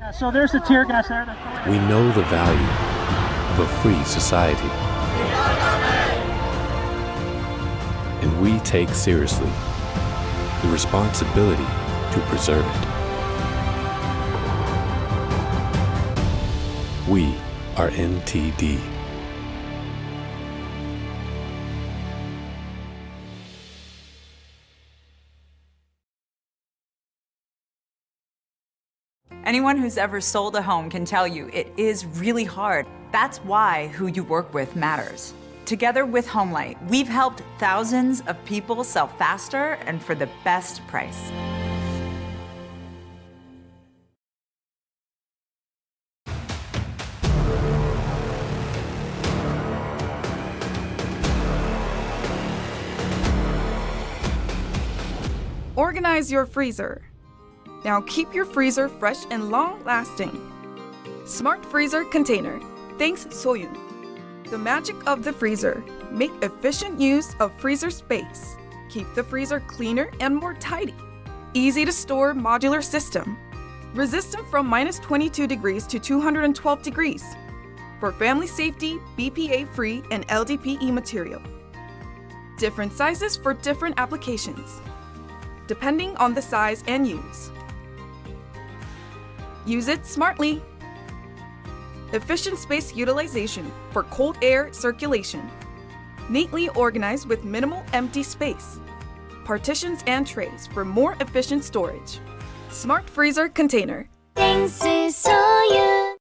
Yeah, so there's the tear gas there. We know the value of a free society. And we take seriously the responsibility to preserve it. We are NTD. Anyone who's ever sold a home can tell you it is really hard. That's why who you work with matters. Together with HomeLight, we've helped thousands of people sell faster and for the best price. Organize your freezer. Now keep your freezer fresh and long-lasting. Smart Freezer Container. Thanks, Soyun. The magic of the freezer. Make efficient use of freezer space. Keep the freezer cleaner and more tidy. Easy to store modular system. Resistant from -22 degrees to 212 degrees. For family safety, BPA-free and LDPE material. Different sizes for different applications, depending on the size and use. Use it smartly. Efficient space utilization for cold air circulation. Neatly organized with minimal empty space. Partitions and trays for more efficient storage. Smart Freezer Container. Thanks to Soyun.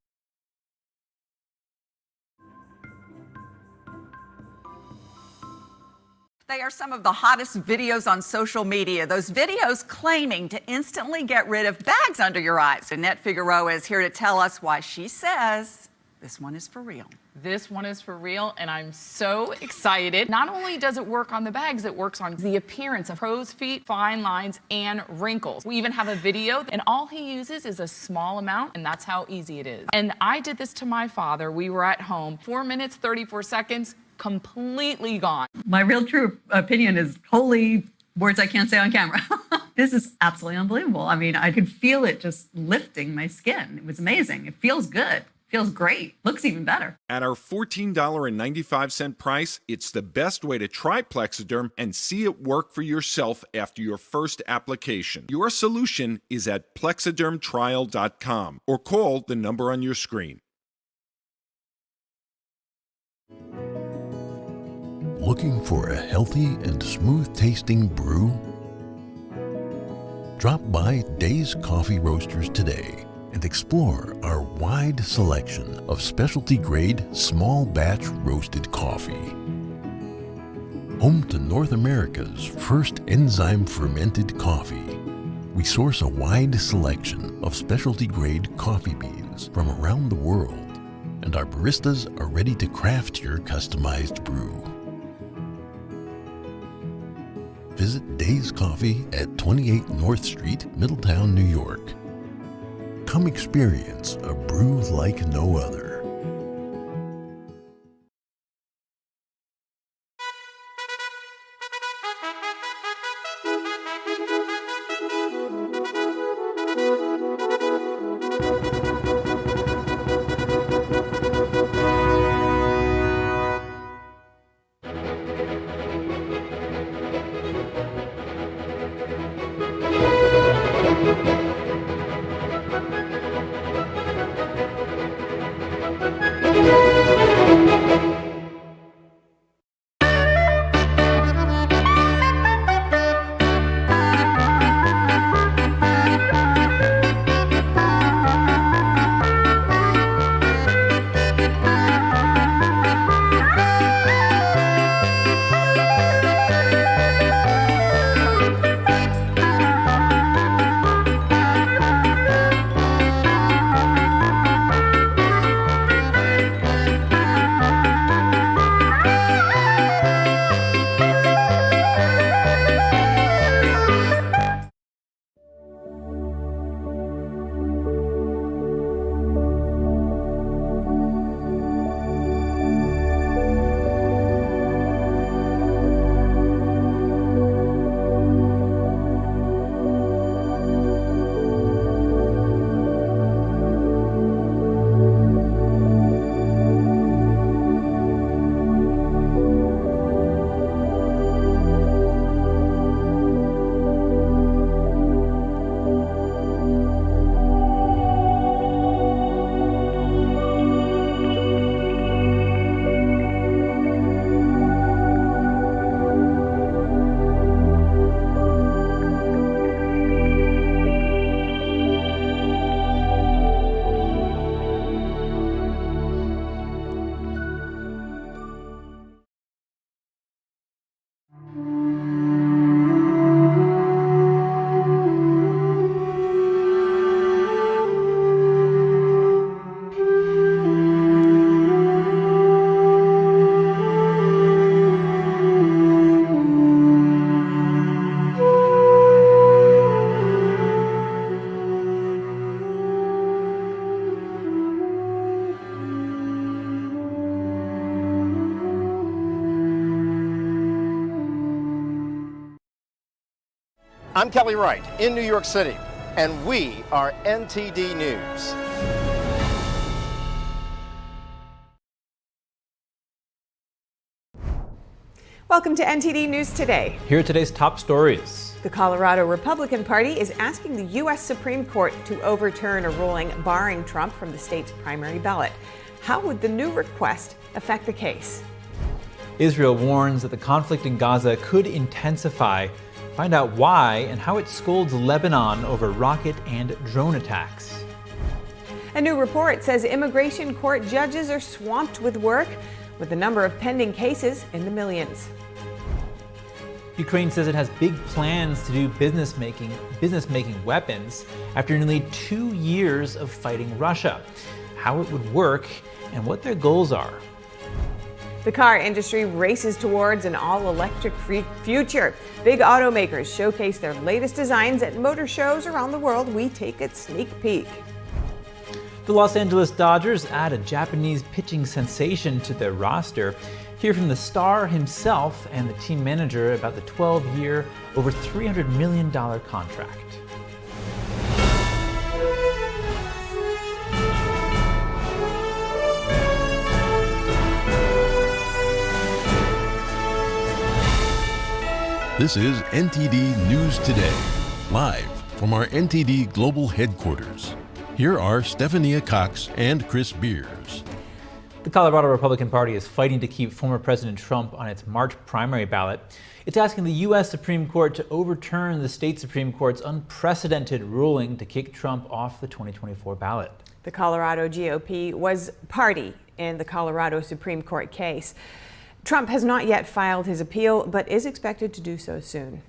They are some of the hottest videos on social media. Those videos claiming to instantly get rid of bags under your eyes. Annette Figueroa is here to tell us why she says this one is for real. This one is for real, and I'm so excited. Not only does it work on the bags, it works on the appearance of crow's feet, fine lines, and wrinkles. We even have a video, and all he uses is a small amount, and that's how easy it is. And I did this to my father. We were at home, 4 minutes, 34 seconds, completely gone. My real true opinion is holy words I can't say on camera. This is absolutely unbelievable. I mean, I could feel it just lifting my skin. It was amazing. It feels good. Feels great. Looks even better. At our $14.95 price, it's the best way to try Plexiderm and see it work for yourself after your first application. Your solution is at plexidermtrial.com or call the number on your screen. Looking for a healthy and smooth-tasting brew? Drop by Days Coffee Roasters today and explore our wide selection of specialty-grade, small-batch roasted coffee. Home to North America's first enzyme-fermented coffee, we source a wide selection of specialty-grade coffee beans from around the world, and our baristas are ready to craft your customized brew. Visit Days Coffee at 28 North Street, Middletown, New York. Come experience a brew like no other. I'm Kelly Wright in New York City, and we are NTD News. Welcome to NTD News Today. Here are today's top stories. The Colorado Republican Party is asking the U.S. Supreme Court to overturn a ruling barring Trump from the state's primary ballot. How would the new request affect the case? Israel warns that the conflict in Gaza could intensify. Find out why and how it scolds Lebanon over rocket and drone attacks. A new report says immigration court judges are swamped with work, with the number of pending cases in the millions. Ukraine says it has big plans to do business-making weapons after nearly 2 years of fighting Russia. How it would work and what their goals are. The car industry races towards an all-electric future. Big automakers showcase their latest designs at motor shows around the world. We take a sneak peek. The Los Angeles Dodgers add a Japanese pitching sensation to their roster. Hear from the star himself and the team manager about the 12-year, over $300 million contract. This is NTD News Today, live from our NTD Global Headquarters. Here are Stephania Cox and Chris Beers. The Colorado Republican Party is fighting to keep former President Trump on its March primary ballot. It's asking the U.S. Supreme Court to overturn the state Supreme Court's unprecedented ruling to kick Trump off the 2024 ballot. The Colorado GOP was party in the Colorado Supreme Court case. Trump has not yet filed his appeal, but is expected to do so soon.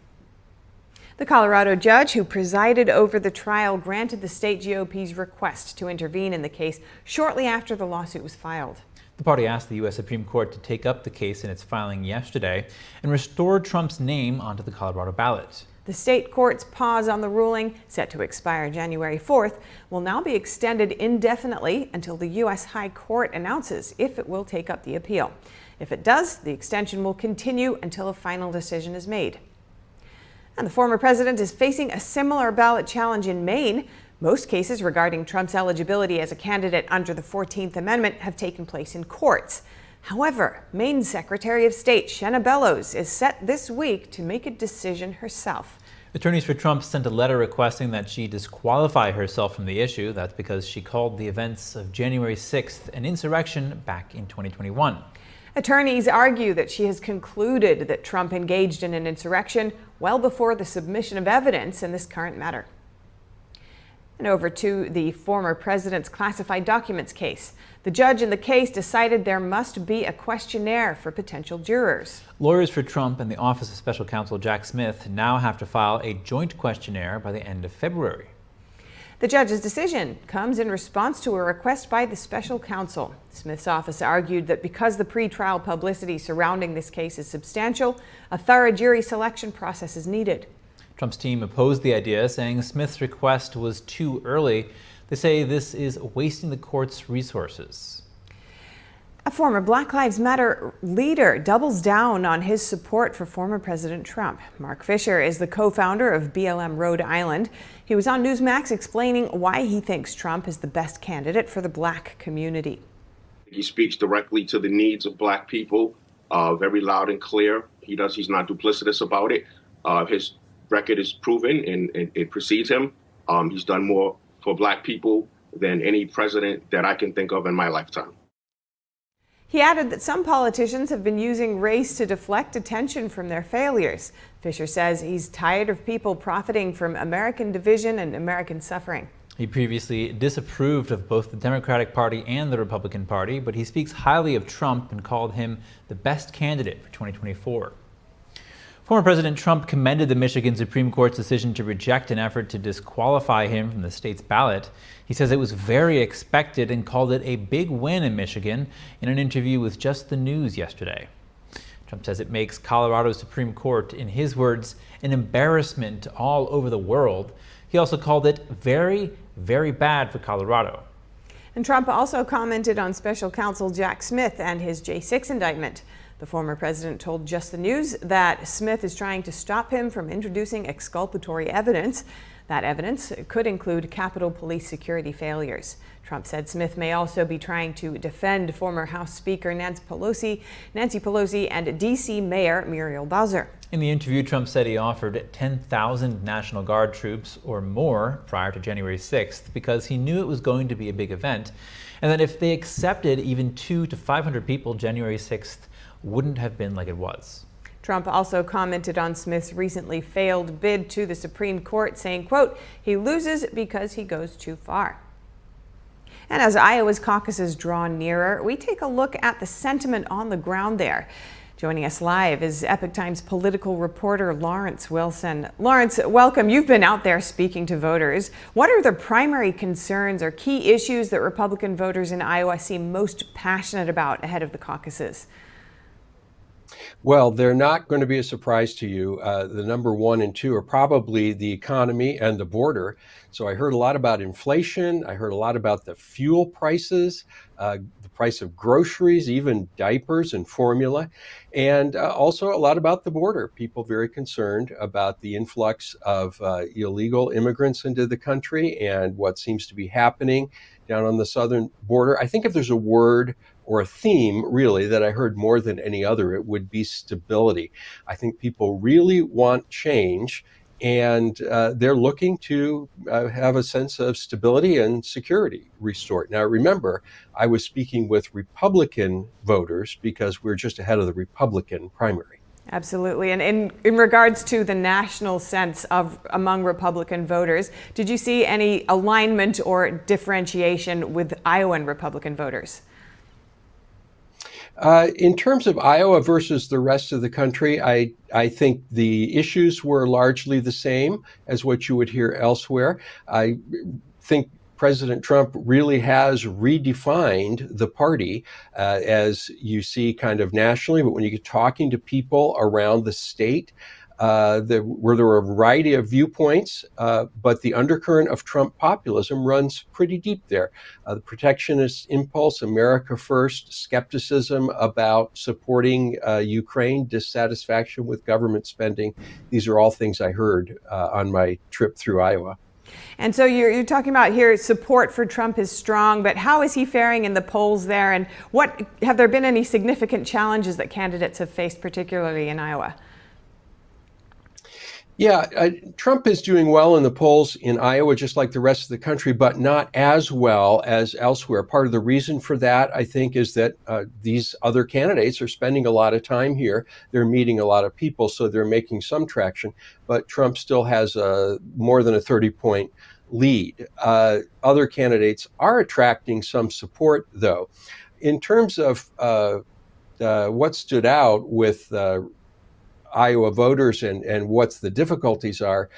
The Colorado judge who presided over the trial granted the state GOP's request to intervene in the case shortly after the lawsuit was filed. The party asked the U.S. Supreme Court to take up the case in its filing yesterday and restore Trump's name onto the Colorado ballot. The state court's pause on the ruling, set to expire January 4th, will now be extended indefinitely until the U.S. High Court announces if it will take up the appeal. If it does, the extension will continue until a final decision is made. And the former president is facing a similar ballot challenge in Maine. Most cases regarding Trump's eligibility as a candidate under the 14th Amendment have taken place in courts. However, Maine's Secretary of State Shen Yun is set this week to make a decision herself. Attorneys for Trump sent a letter requesting that she disqualify herself from the issue. That's because she called the events of January 6th an insurrection back in 2021. Attorneys argue that she has concluded that Trump engaged in an insurrection well before the submission of evidence in this current matter. And over to the former president's classified documents case. The judge in the case decided there must be a questionnaire for potential jurors. Lawyers for Trump and the Office of Special Counsel Jack Smith now have to file a joint questionnaire by the end of February. The judge's decision comes in response to a request by the special counsel. Smith's office argued that because the pretrial publicity surrounding this case is substantial, a thorough jury selection process is needed. Trump's team opposed the idea, saying Smith's request was too early. They say this is wasting the court's resources. A former Black Lives Matter leader doubles down on his support for former President Trump. Mark Fisher is the co-founder of BLM Rhode Island. He was on Newsmax explaining why he thinks Trump is the best candidate for the Black community. He speaks directly to the needs of Black people, very loud and clear. He's not duplicitous about it. His record is proven and it precedes him. He's done more for Black people than any president that I can think of in my lifetime. He added that some politicians have been using race to deflect attention from their failures. Fisher says he's tired of people profiting from American division and American suffering. He previously disapproved of both the Democratic Party and the Republican Party, but he speaks highly of Trump and called him the best candidate for 2024. Former President Trump commended the Michigan Supreme Court's decision to reject an effort to disqualify him from the state's ballot. He says it was very expected and called it a big win in Michigan in an interview with Just the News yesterday. Trump says it makes Colorado's Supreme Court, in his words, an embarrassment all over the world. He also called it very, very bad for Colorado. And Trump also commented on special counsel Jack Smith and his J6 indictment. The former president told Just the News that Smith is trying to stop him from introducing exculpatory evidence. That evidence could include Capitol Police security failures. Trump said Smith may also be trying to defend former House Speaker Nancy Pelosi and D.C. Mayor Muriel Bowser. In the interview, Trump said he offered 10,000 National Guard troops or more prior to January 6th because he knew it was going to be a big event, and that if they accepted even 200 to 500 people, January 6th wouldn't have been like it was. Trump also commented on Smith's recently failed bid to the Supreme Court, saying, quote, "He loses because he goes too far." And as Iowa's caucuses draw nearer, we take a look at the sentiment on the ground there. Joining us live is Epoch Times political reporter Lawrence Wilson. Lawrence, welcome. You've been out there speaking to voters. What are the primary concerns or key issues that Republican voters in Iowa seem most passionate about ahead of the caucuses? Well, they're not going to be a surprise to you. The number 1 and 2 are probably the economy and the border. So I heard a lot about inflation. I heard a lot about the fuel prices, the price of groceries, even diapers and formula, and also a lot about the border. People very concerned about the influx of illegal immigrants into the country and what seems to be happening down on the southern border. I think if there's a word or a theme, really, that I heard more than any other, it would be stability. I think people really want change, and they're looking to have a sense of stability and security restored. Now, remember, I was speaking with Republican voters because we're just ahead of the Republican primary. Absolutely. And in regards to the national sense of among Republican voters, did you see any alignment or differentiation with Iowan Republican voters? In terms of Iowa versus the rest of the country, I think the issues were largely the same as what you would hear elsewhere. I think President Trump really has redefined the party, as you see kind of nationally, but when you get talking to people around the state, there were a variety of viewpoints, but the undercurrent of Trump populism runs pretty deep there. The protectionist impulse, America first, skepticism about supporting Ukraine, dissatisfaction with government spending. These are all things I heard on my trip through Iowa. And so you're talking about here support for Trump is strong, but how is he faring in the polls there? And have there been any significant challenges that candidates have faced, particularly in Iowa? Yeah, Trump is doing well in the polls in Iowa, just like the rest of the country, but not as well as elsewhere. Part of the reason for that, I think, is that these other candidates are spending a lot of time here. They're meeting a lot of people, so they're making some traction. But Trump still has more than a 30-point lead. Other candidates are attracting some support, though. In terms of what stood out with Iowa voters and what's the difficulties are,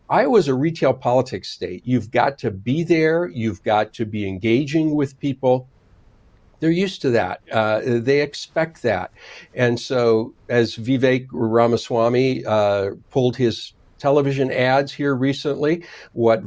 Iowa's a retail politics state. You've got to be there. You've got to be engaging with people. They're used to that. They expect that. And so as Vivek Ramaswamy pulled his television ads here recently, what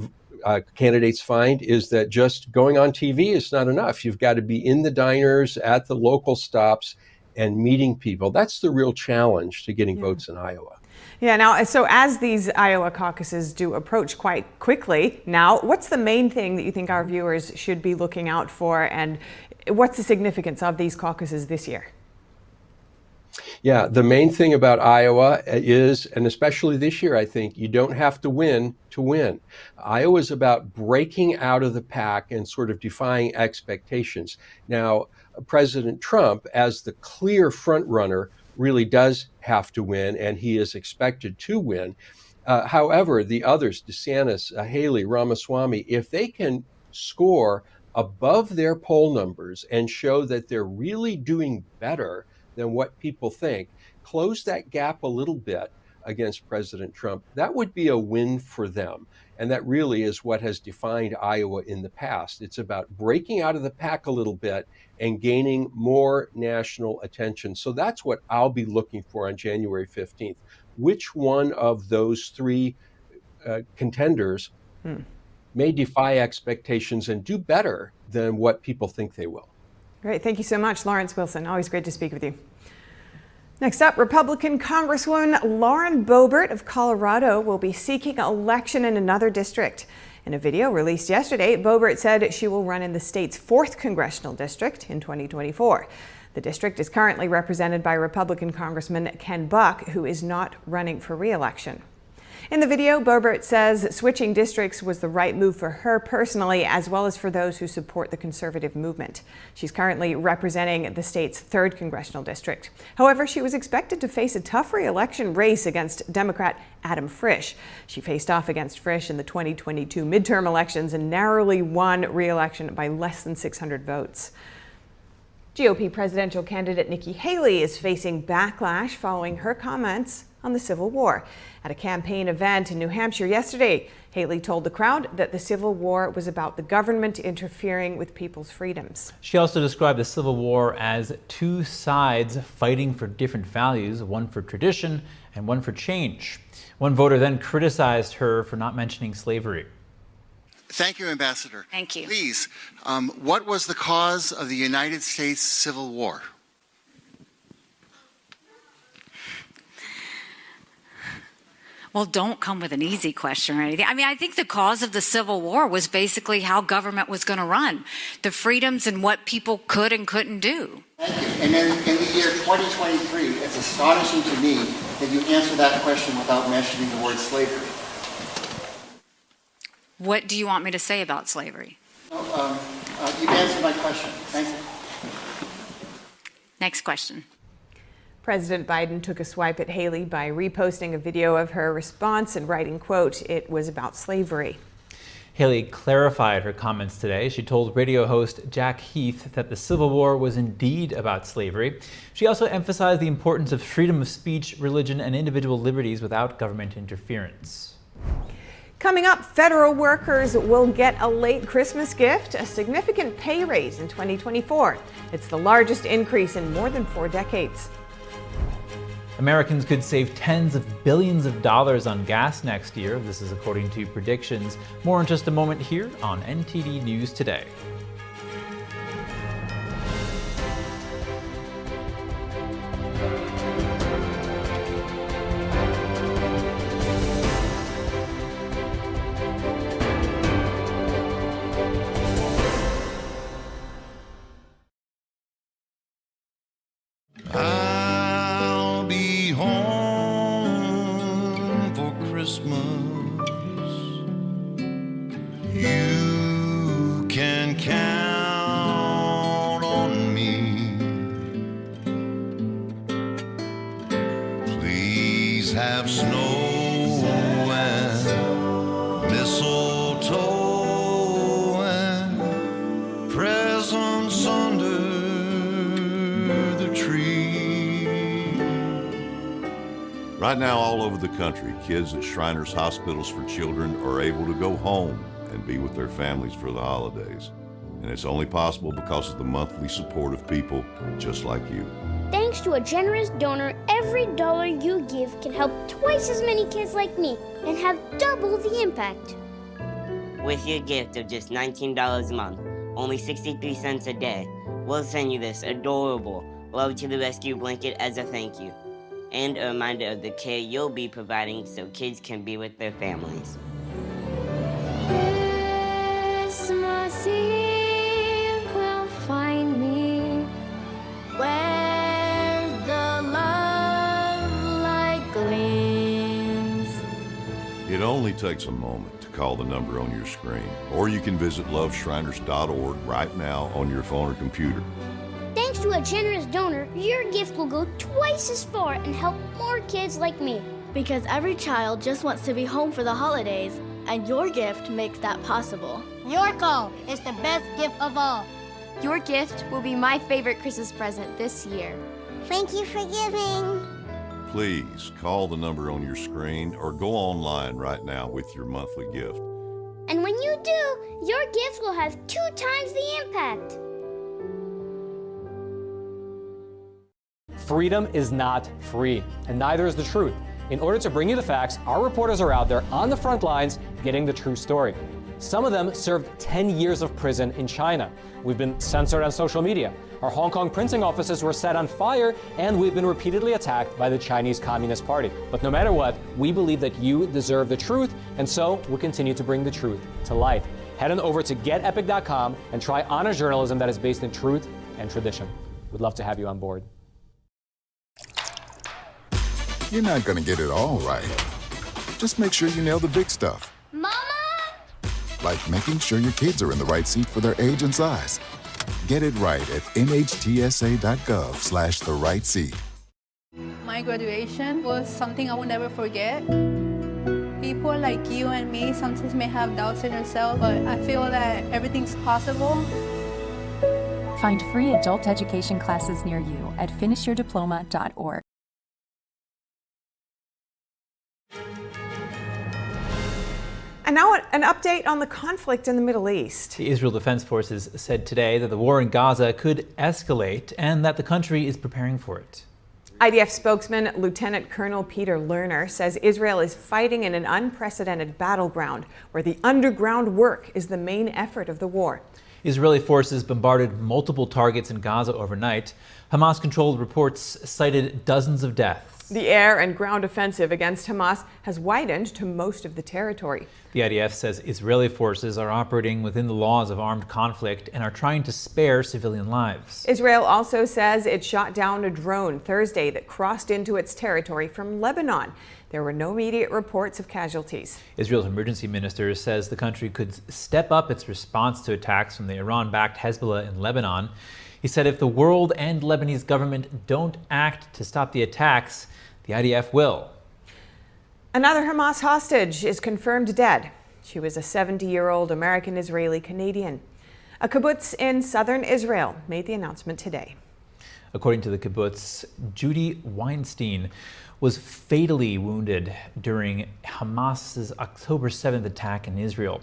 candidates find is that just going on TV is not enough. You've got to be in the diners, at the local stops, and meeting people. That's the real challenge to getting votes in Iowa. Yeah, now, so as these Iowa caucuses do approach quite quickly now, what's the main thing that you think our viewers should be looking out for, and what's the significance of these caucuses this year? Yeah, the main thing about Iowa is, and especially this year, I think, you don't have to win to win. Iowa is about breaking out of the pack and sort of defying expectations. Now, President Trump, as the clear front runner, really does have to win, and he is expected to win. However, the others, DeSantis, Haley, Ramaswamy, if they can score above their poll numbers and show that they're really doing better than what people think, close that gap a little bit against President Trump, that would be a win for them. And that really is what has defined Iowa in the past. It's about breaking out of the pack a little bit and gaining more national attention. So that's what I'll be looking for on January 15th. Which one of those three contenders may defy expectations and do better than what people think they will? Great. Thank you so much, Lawrence Wilson. Always great to speak with you. Next up, Republican Congresswoman Lauren Boebert of Colorado will be seeking election in another district. In a video released yesterday, Boebert said she will run in the state's 4th congressional district in 2024. The district is currently represented by Republican Congressman Ken Buck, who is not running for re-election. In the video, Boebert says switching districts was the right move for her personally, as well as for those who support the conservative movement. She's currently representing the state's 3rd congressional district. However, she was expected to face a tough re-election race against Democrat Adam Frisch. She faced off against Frisch in the 2022 midterm elections and narrowly won re-election by less than 600 votes. GOP presidential candidate Nikki Haley is facing backlash following her comments on the Civil War. At a campaign event in New Hampshire yesterday, Haley told the crowd that the Civil War was about the government interfering with people's freedoms. She also described the Civil War as two sides fighting for different values, one for tradition and one for change. One voter then criticized her for not mentioning slavery. Thank you, Ambassador. Thank you. Please, what was the cause of the United States Civil War? Well, don't come with an easy question or anything. I mean, I think the cause of the Civil War was basically how government was going to run, the freedoms and what people could and couldn't do. Thank you. And then in the year 2023, it's astonishing to me that you answer that question without mentioning the word slavery. What do you want me to say about slavery? You've answered my question. Thank you. Next question. President Biden took a swipe at Haley by reposting a video of her response and writing, quote, "It was about slavery." Haley clarified her comments today. She told radio host Jack Heath that the Civil War was indeed about slavery. She also emphasized the importance of freedom of speech, religion, and individual liberties without government interference. Coming up, federal workers will get a late Christmas gift, a significant pay raise in 2024. It's the largest increase in more than 4 decades. Americans could save tens of billions of dollars on gas next year. This is according to predictions. More in just a moment here on NTD News Today. I'll be home for Christmas. You can count on me. Please have snow and mistletoe and presents under the tree. Right now, all over the country, kids at Shriners Hospitals for Children are able to go home and be with their families for the holidays. And it's only possible because of the monthly support of people just like you. Thanks to a generous donor, every dollar you give can help twice as many kids like me and have double the impact. With your gift of just $19 a month, only 63 cents a day, we'll send you this adorable Love to the Rescue blanket as a thank you, and a reminder of the care you'll be providing so kids can be with their families. Christmas Eve will find me where the love light gleams. It only takes a moment to call the number on your screen, or you can visit loveshriners.org right now on your phone or computer. Thanks to a generous donor, your gift will go twice as far and help more kids like me. Because every child just wants to be home for the holidays, and your gift makes that possible. Your call is the best gift of all. Your gift will be my favorite Christmas present this year. Thank you for giving. Please call the number on your screen or go online right now with your monthly gift. And when you do, your gift will have 2 times the impact. Freedom is not free, and neither is the truth. In order to bring you the facts, our reporters are out there on the front lines getting the true story. Some of them served 10 years of prison in China. We've been censored on social media. Our Hong Kong printing offices were set on fire, and we've been repeatedly attacked by the Chinese Communist Party. But no matter what, we believe that you deserve the truth, and so we'll continue to bring the truth to life. Head on over to getepic.com and try honest journalism that is based in truth and tradition. We'd love to have you on board. You're not going to get it all right. Just make sure you nail the big stuff. Mama! Like making sure your kids are in the right seat for their age and size. Get it right at nhtsa.gov/the right seat. My graduation was something I will never forget. People like you and me sometimes may have doubts in yourself, but I feel that everything's possible. Find free adult education classes near you at finishyourdiploma.org. And now an update on the conflict in the Middle East. The Israel Defense Forces said today that the war in Gaza could escalate and that the country is preparing for it. IDF spokesman Lieutenant Colonel Peter Lerner says Israel is fighting in an unprecedented battleground where the underground work is the main effort of the war. Israeli forces bombarded multiple targets in Gaza overnight. Hamas-controlled reports cited dozens of deaths. The air and ground offensive against Hamas has widened to most of the territory. The IDF says Israeli forces are operating within the laws of armed conflict and are trying to spare civilian lives. Israel also says it shot down a drone Thursday that crossed into its territory from Lebanon. There were no immediate reports of casualties. Israel's emergency minister says the country could step up its response to attacks from the Iran-backed Hezbollah in Lebanon. He said if the world and Lebanese government don't act to stop the attacks, the IDF will. Another Hamas hostage is confirmed dead. She was a 70-year-old American-Israeli Canadian. A kibbutz in southern Israel made the announcement today. According to the kibbutz, Judy Weinstein was fatally wounded during Hamas's October 7th attack in Israel,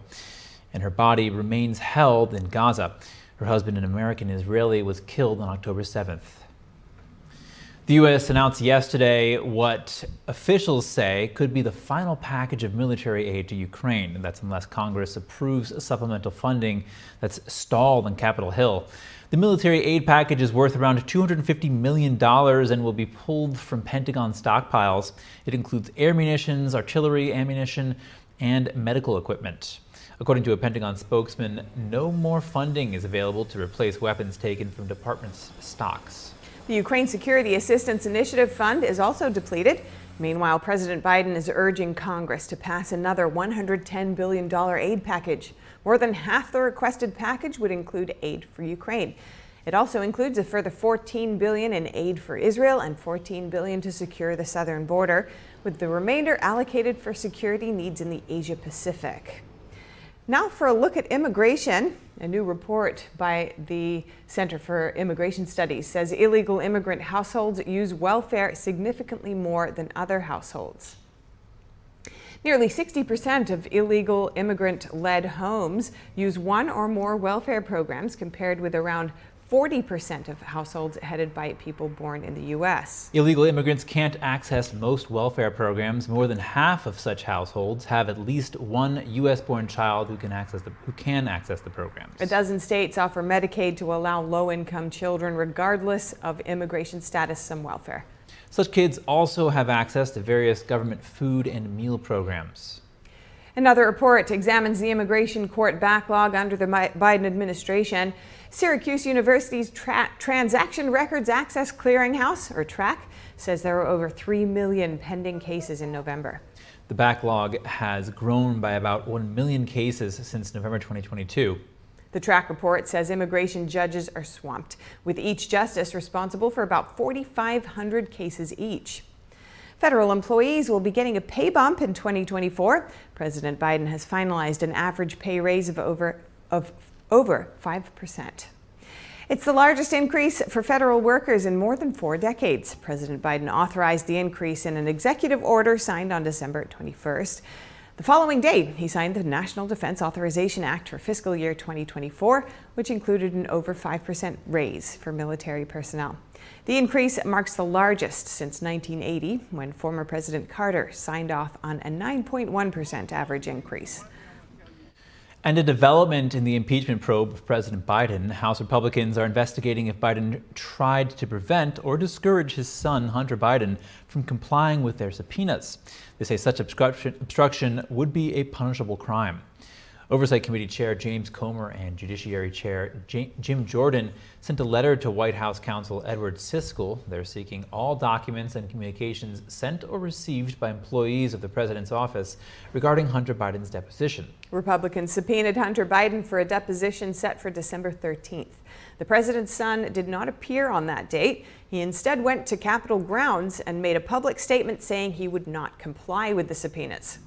and her body remains held in Gaza. Her husband, an American-Israeli, was killed on October 7th. The U.S. announced yesterday what officials say could be the final package of military aid to Ukraine. And that's unless Congress approves supplemental funding that's stalled on Capitol Hill. The military aid package is worth around $250 million and will be pulled from Pentagon stockpiles. It includes air munitions, artillery, ammunition, and medical equipment. According to a Pentagon spokesman, no more funding is available to replace weapons taken from department's stocks. The Ukraine Security Assistance Initiative Fund is also depleted. Meanwhile, President Biden is urging Congress to pass another $110 billion aid package. More than half the requested package would include aid for Ukraine. It also includes a further $14 billion in aid for Israel and $14 billion to secure the southern border, with the remainder allocated for security needs in the Asia Pacific. Now for a look at immigration. A new report by the Center for Immigration Studies says illegal immigrant households use welfare significantly more than other households. Nearly 60% of illegal immigrant-led homes use one or more welfare programs, compared with around 40% of households headed by people born in the U.S. Illegal immigrants can't access most welfare programs. More than half of such households have at least one U.S.-born child who can access the programs. A dozen states offer Medicaid to allow low-income children, regardless of immigration status, some welfare. Such kids also have access to various government food and meal programs. Another report examines the immigration court backlog under the Biden administration. Syracuse University's Transaction Records Access Clearinghouse, or TRAC, says there were over 3 million pending cases in November. The backlog has grown by about 1 million cases since November 2022. The TRAC report says immigration judges are swamped, with each justice responsible for about 4,500 cases each. Federal employees will be getting a pay bump in 2024. President Biden has finalized an average pay raise of over 5%. It's the largest increase for federal workers in more than 4 decades. President Biden authorized the increase in an executive order signed on December 21st. The following day, he signed the National Defense Authorization Act for fiscal year 2024, which included an over 5% raise for military personnel. The increase marks the largest since 1980, when former President Carter signed off on a 9.1% average increase. And a development in the impeachment probe of President Biden. House Republicans are investigating if Biden tried to prevent or discourage his son, Hunter Biden, from complying with their subpoenas. They say such obstruction would be a punishable crime. Oversight Committee Chair James Comer and Judiciary Chair Jim Jordan sent a letter to White House counsel Edward Siskel. They're seeking all documents and communications sent or received by employees of the president's office regarding Hunter Biden's deposition. Republicans subpoenaed Hunter Biden for a deposition set for December 13th. The president's son did not appear on that date. He instead went to Capitol grounds and made a public statement saying he would not comply with the subpoenas.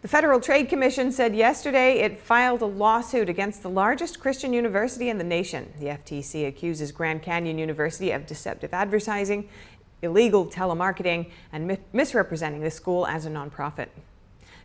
The Federal Trade Commission said yesterday it filed a lawsuit against the largest Christian university in the nation. The FTC accuses Grand Canyon University of deceptive advertising, illegal telemarketing, and misrepresenting the school as a nonprofit.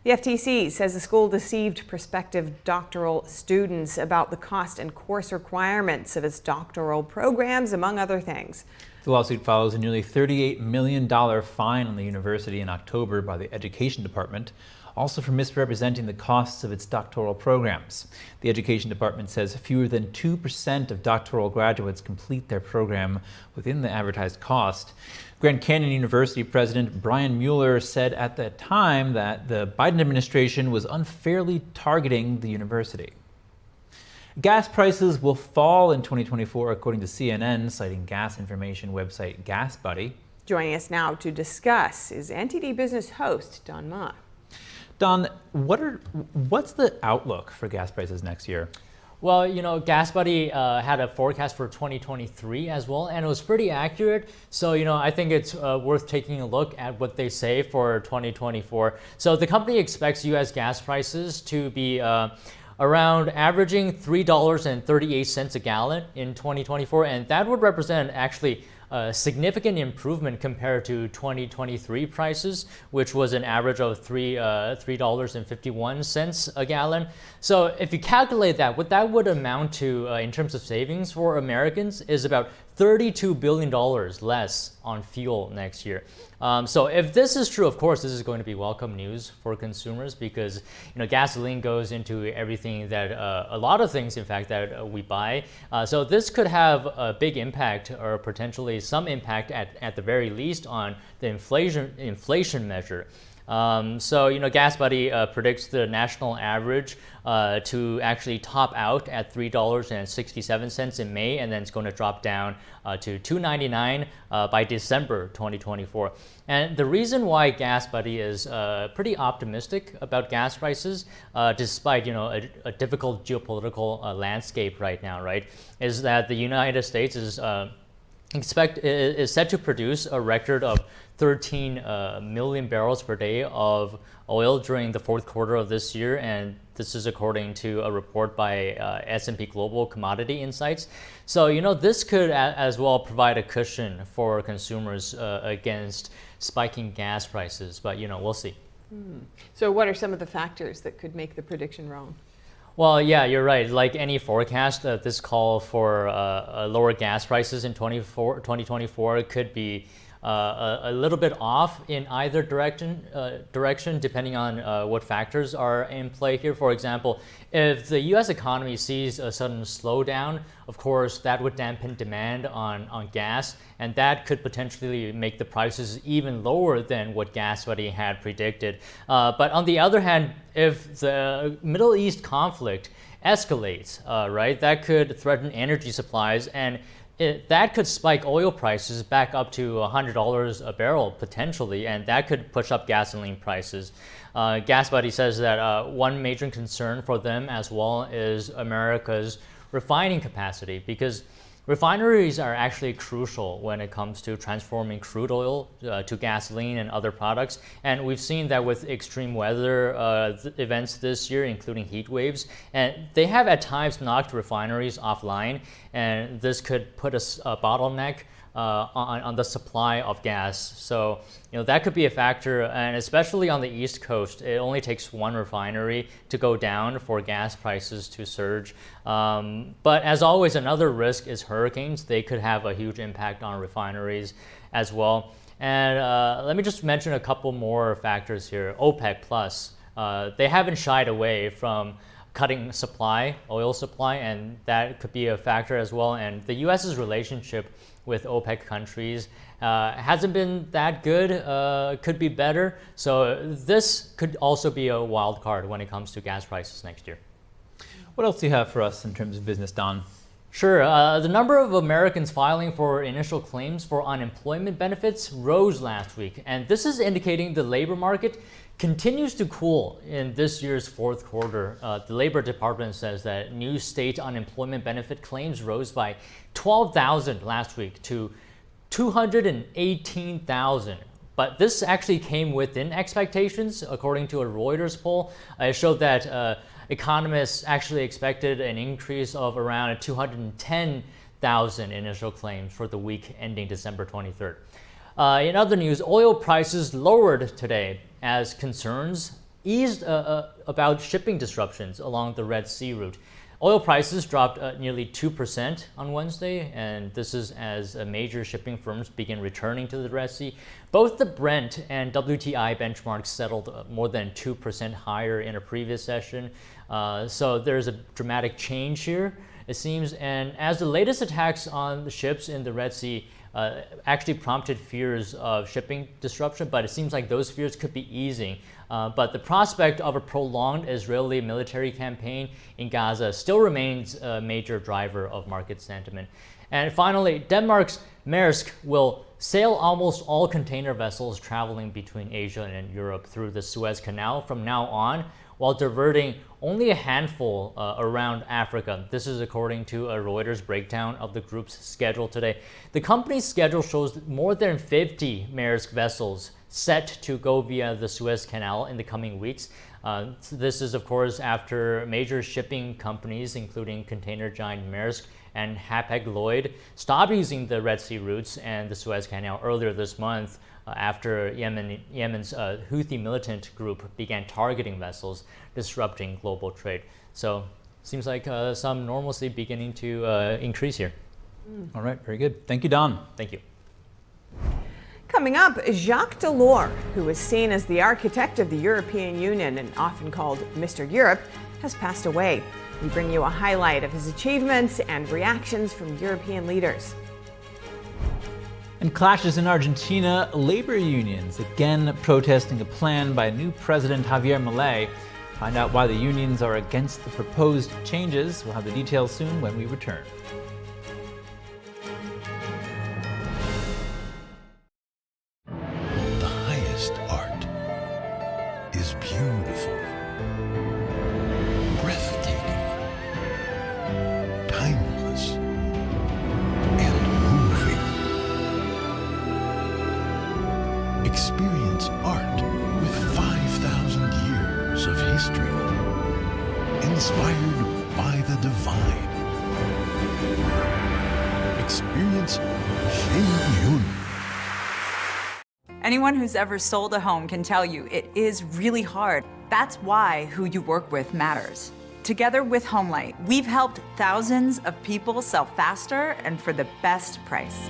The FTC says the school deceived prospective doctoral students about the cost and course requirements of its doctoral programs, among other things. The lawsuit follows a nearly $38 million fine on the university in October by the Education Department, also for misrepresenting the costs of its doctoral programs. The Education Department says fewer than 2% of doctoral graduates complete their program within the advertised cost. Grand Canyon University President Brian Mueller said at the time that the Biden administration was unfairly targeting the university. Gas prices will fall in 2024, according to CNN, citing gas information website GasBuddy. Joining us now to discuss is NTD Business host Don Ma. Don, what's the outlook for gas prices next year? Well, you know, GasBuddy had a forecast for 2023 as well, and it was pretty accurate. So, you know, I think it's worth taking a look at what they say for 2024. So the company expects U.S. gas prices to be around averaging $3.38 a gallon in 2024, and that would represent actually a significant improvement compared to 2023 prices, which was an average of $3.51 a gallon. So if you calculate that, what that would amount to in terms of savings for Americans is about $32 billion less on fuel next year. So if this is true, of course, this is going to be welcome news for consumers because, you know, gasoline goes into everything that, a lot of things, in fact, that we buy. So this could have a big impact or potentially some impact at the very least on the inflation measure. So, you know, GasBuddy predicts the national average to actually top out at $3.67 in May, and then it's going to drop down to $2.99 by December 2024. And the reason why GasBuddy is pretty optimistic about gas prices, despite, you know, a difficult geopolitical landscape right now, right, is that the United States is set to produce a record of 13 million barrels per day of oil during the fourth quarter of this year, and this is according to a report by S&P Global Commodity Insights. So, you know, this could as well provide a cushion for consumers against spiking gas prices, but, you know, we'll see. So what are some of the factors that could make the prediction wrong? Well, yeah, you're right. Like any forecast, this call for lower gas prices in 2024 could be a little bit off in either direction, depending on what factors are in play here. For example, if the U.S. economy sees a sudden slowdown, of course, that would dampen demand on gas, and that could potentially make the prices even lower than what GasBuddy had predicted. But on the other hand, if the Middle East conflict escalates, right, that could threaten energy supplies, and that could spike oil prices back up to $100 a barrel potentially, and that could push up gasoline prices. GasBuddy says that one major concern for them as well is America's refining capacity, because refineries are actually crucial when it comes to transforming crude oil to gasoline and other products. And we've seen that with extreme weather events this year, including heat waves. And they have at times knocked refineries offline. And this could put a bottleneck on the supply of gas. So, you know, that could be a factor, and especially on the East Coast, it only takes one refinery to go down for gas prices to surge. But as always, another risk is hurricanes. They could have a huge impact on refineries as well. And let me just mention a couple more factors here. OPEC Plus they haven't shied away from cutting oil supply, and that could be a factor as well. And the U.S.'s relationship with OPEC countries hasn't been that good, could be better. So this could also be a wild card when it comes to gas prices next year. What else do you have for us in terms of business, Don? Sure. The number of Americans filing for initial claims for unemployment benefits rose last week, and this is indicating the labor market continues to cool in this year's fourth quarter. The Labor Department says that new state unemployment benefit claims rose by 12,000 last week to 218,000. But this actually came within expectations, according to a Reuters poll. It showed that economists actually expected an increase of around 210,000 initial claims for the week ending December 23rd. In other news, oil prices lowered today as concerns eased about shipping disruptions along the Red Sea route. Oil prices dropped nearly 2% on Wednesday, and this is as major shipping firms begin returning to the Red Sea. Both the Brent and WTI benchmarks settled more than 2% higher in a previous session. So there's a dramatic change here, it seems. And as the latest attacks on the ships in the Red Sea actually prompted fears of shipping disruption, but it seems like those fears could be easing. But the prospect of a prolonged Israeli military campaign in Gaza still remains a major driver of market sentiment. And finally, Denmark's Maersk will sail almost all container vessels traveling between Asia and Europe through the Suez Canal from now on, while diverting only a handful around Africa. This is according to a Reuters breakdown of the group's schedule today. The company's schedule shows more than 50 Maersk vessels set to go via the Suez Canal in the coming weeks. This is, of course, after major shipping companies, including container giant Maersk and Hapag-Lloyd, stopped using the Red Sea routes and the Suez Canal earlier this month, after Yemen's Houthi militant group began targeting vessels, disrupting global trade. So seems like some normalcy beginning to increase here. All right, very good. Thank you, Don. Thank you. Coming up, Jacques Delors, who is seen as the architect of the European Union and often called Mr. Europe, has passed away. We bring you a highlight of his achievements and reactions from European leaders. And clashes in Argentina, labor unions again protesting a plan by new President Javier Milei. Find out why the unions are against the proposed changes. We'll have the details soon when we return. The highest art is beautiful, breathtaking, timeless, and moving. Experience art with 5,000 years of history, inspired by the divine. Experience Shen Yun. Anyone who's ever sold a home can tell you it is really hard. That's why who you work with matters. Together with HomeLight, we've helped thousands of people sell faster and for the best price.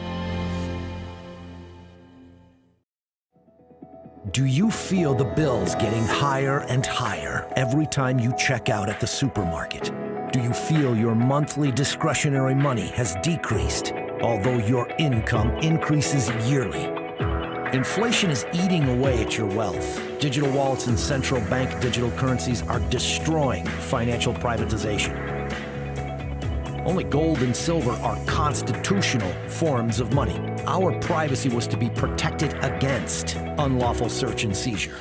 Do you feel the bills getting higher and higher every time you check out at the supermarket? Do you feel your monthly discretionary money has decreased, although your income increases yearly? Inflation is eating away at your wealth. Digital wallets and central bank digital currencies are destroying financial privatization. Only gold and silver are constitutional forms of money. Our privacy was to be protected against unlawful search and seizure.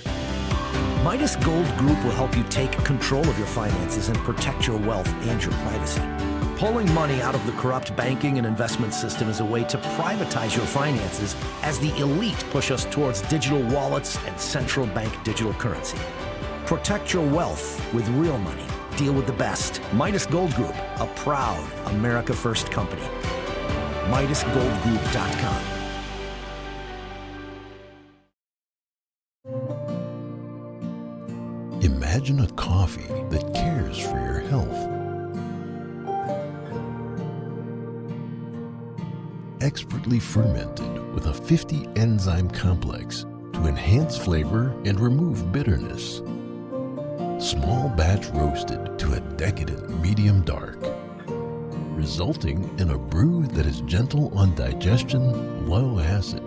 Midas Gold Group will help you take control of your finances and protect your wealth and your privacy. Pulling money out of the corrupt banking and investment system is a way to privatize your finances as the elite push us towards digital wallets and central bank digital currency. Protect your wealth with real money. Deal with the best. Midas Gold Group, a proud America First company. MidasGoldGroup.com. Imagine a coffee that cares for your health. Expertly fermented with a 50 enzyme complex to enhance flavor and remove bitterness. small batch roasted to a decadent medium dark, resulting in a brew that is gentle on digestion, low acid,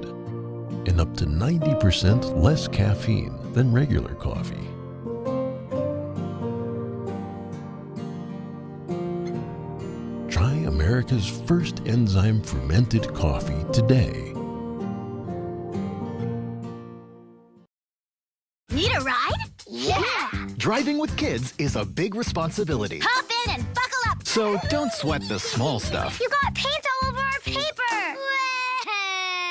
and up to 90% less caffeine than regular coffee. Try America's first enzyme fermented coffee today. Need a ride? Yeah! Driving with kids is a big responsibility. Hop in and buckle up! So don't sweat the small stuff. You got paint all over our paper!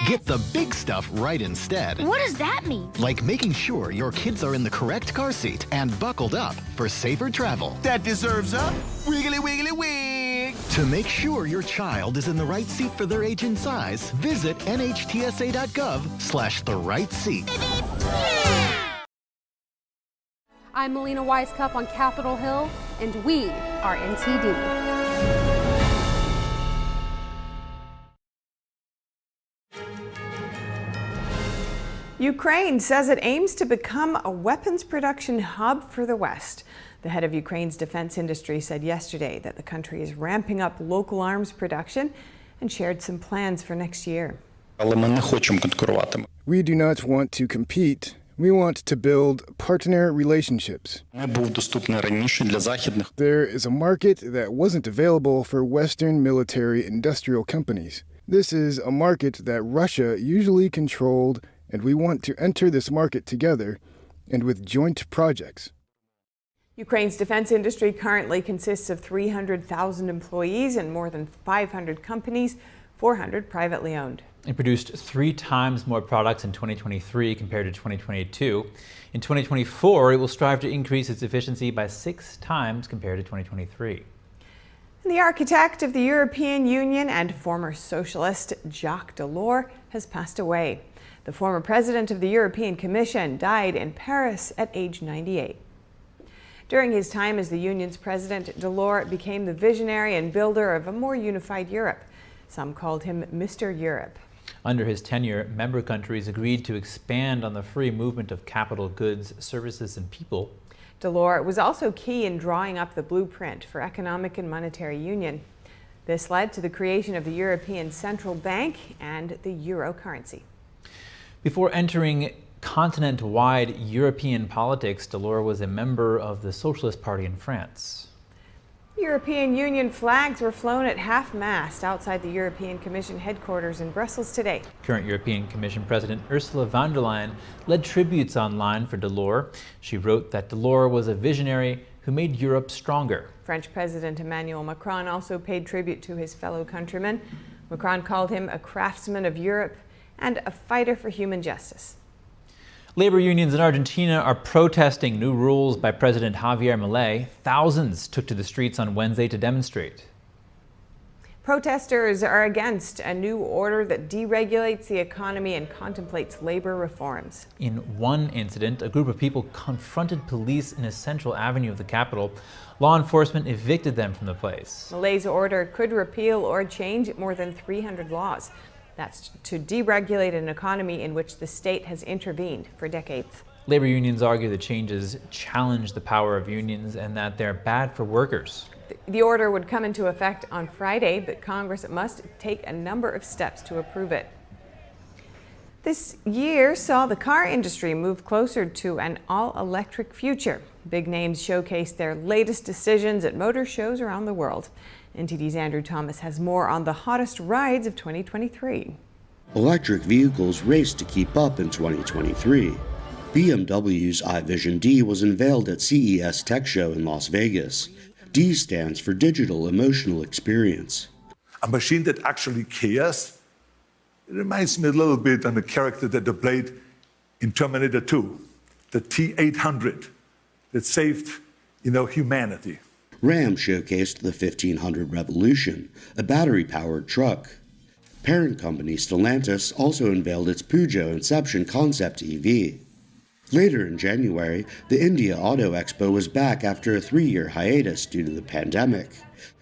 Get the big stuff right instead. What does that mean? Like making sure your kids are in the correct car seat and buckled up for safer travel. That deserves a wiggly wiggly wig. To make sure your child is in the right seat for their age and size, visit nhtsa.gov/the right seat. I'm Melina Wisecup on Capitol Hill, and we are NTD. Ukraine says it aims to become a weapons production hub for the West. The head of Ukraine's defense industry said yesterday that the country is ramping up local arms production and shared some plans for next year. We do not want to compete. We want to build partner relationships. There is a market that wasn't available for Western military industrial companies. This is a market that Russia usually controlled, and we want to enter this market together and with joint projects. Ukraine's defense industry currently consists of 300,000 employees and more than 500 companies, 400 privately owned. It produced 3 times more products in 2023 compared to 2022. In 2024, it will strive to increase its efficiency by 6 times compared to 2023. And the architect of the European Union and former socialist Jacques Delors has passed away. The former president of the European Commission died in Paris at age 98. During his time as the Union's president, Delors became the visionary and builder of a more unified Europe. Some called him Mr. Europe. Under his tenure, member countries agreed to expand on the free movement of capital, goods, services, and people. Delors was also key in drawing up the blueprint for economic and monetary union. This led to the creation of the European Central Bank and the euro currency. Before entering continent-wide European politics, Delors was a member of the Socialist Party in France. European Union flags were flown at half-mast outside the European Commission headquarters in Brussels today. Current European Commission President Ursula von der Leyen led tributes online for Delors. She wrote that Delors was a visionary who made Europe stronger. French President Emmanuel Macron also paid tribute to his fellow countrymen. Macron called him a craftsman of Europe and a fighter for human justice. Labor unions in Argentina are protesting new rules by President Javier Milei. Thousands took to the streets on Wednesday to demonstrate. Protesters are against a new order that deregulates the economy and contemplates labor reforms. In one incident, a group of people confronted police in a central avenue of the capital. Law enforcement evicted them from the place. Milei's order could repeal or change more than 300 laws. That's to deregulate an economy in which the state has intervened for decades. Labor unions argue the changes challenge the power of unions and that they're bad for workers. The order would come into effect on Friday, but Congress must take a number of steps to approve it. This year saw the car industry move closer to an all-electric future. Big names showcased their latest decisions at motor shows around the world. NTD's Andrew Thomas has more on the hottest rides of 2023. Electric vehicles raced to keep up in 2023. BMW's iVision D was unveiled at CES Tech Show in Las Vegas. D stands for Digital Emotional Experience. A machine that actually cares. It reminds me a little bit of the character that they played in Terminator 2, the T-800 that saved, humanity. Ram showcased the 1500 Revolution, a battery-powered truck. Parent company Stellantis also unveiled its Peugeot Inception concept EV. Later in January, the India Auto Expo was back after a 3-year hiatus due to the pandemic.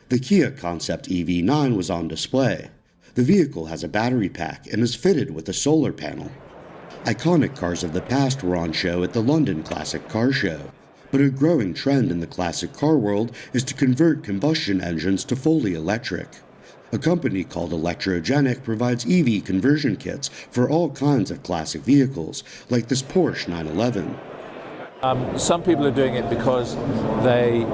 The Kia concept EV9 was on display. The vehicle has a battery pack and is fitted with a solar panel. Iconic cars of the past were on show at the London Classic Car Show. But a growing trend in the classic car world is to convert combustion engines to fully electric. A company called Electrogenic provides EV conversion kits for all kinds of classic vehicles, like this Porsche 911. Some people are doing it because they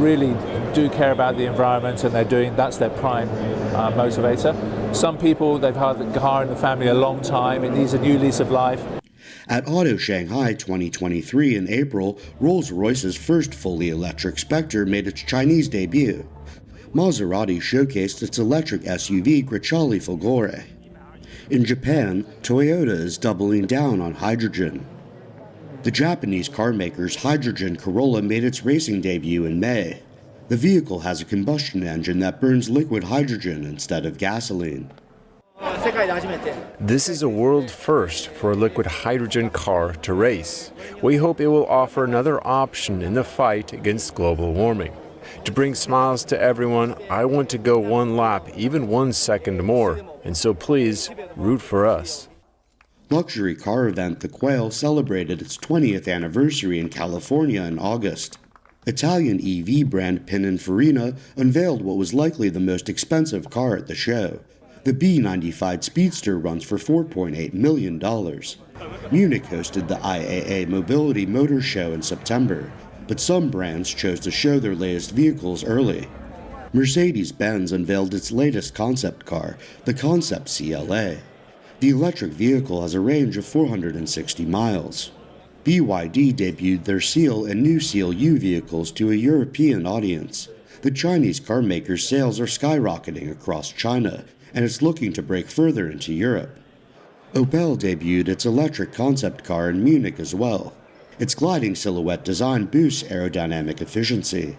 really do care about the environment and that's their prime motivator. Some people, they've had the car in the family a long time, it needs a new lease of life. At Auto Shanghai 2023 in April, Rolls-Royce's first fully electric Spectre made its Chinese debut. Maserati showcased its electric SUV Grecciali Folgore. In Japan, Toyota is doubling down on hydrogen. The Japanese carmaker's hydrogen Corolla made its racing debut in May. The vehicle has a combustion engine that burns liquid hydrogen instead of gasoline. This is a world first for a liquid hydrogen car to race. We hope it will offer another option in the fight against global warming. To bring smiles to everyone, I want to go one lap, even 1 second more, and so please, root for us. Luxury car event The Quail celebrated its 20th anniversary in California in August. Italian EV brand Pininfarina unveiled what was likely the most expensive car at the show. The B95 Speedster runs for $4.8 million. Munich hosted the IAA Mobility Motor Show in September, but some brands chose to show their latest vehicles early. Mercedes-Benz unveiled its latest concept car, the Concept CLA. The electric vehicle has a range of 460 miles. BYD debuted their Seal and new Seal U vehicles to a European audience. The Chinese car maker's sales are skyrocketing across China, and it's looking to break further into Europe. Opel debuted its electric concept car in Munich as well. Its gliding silhouette design boosts aerodynamic efficiency.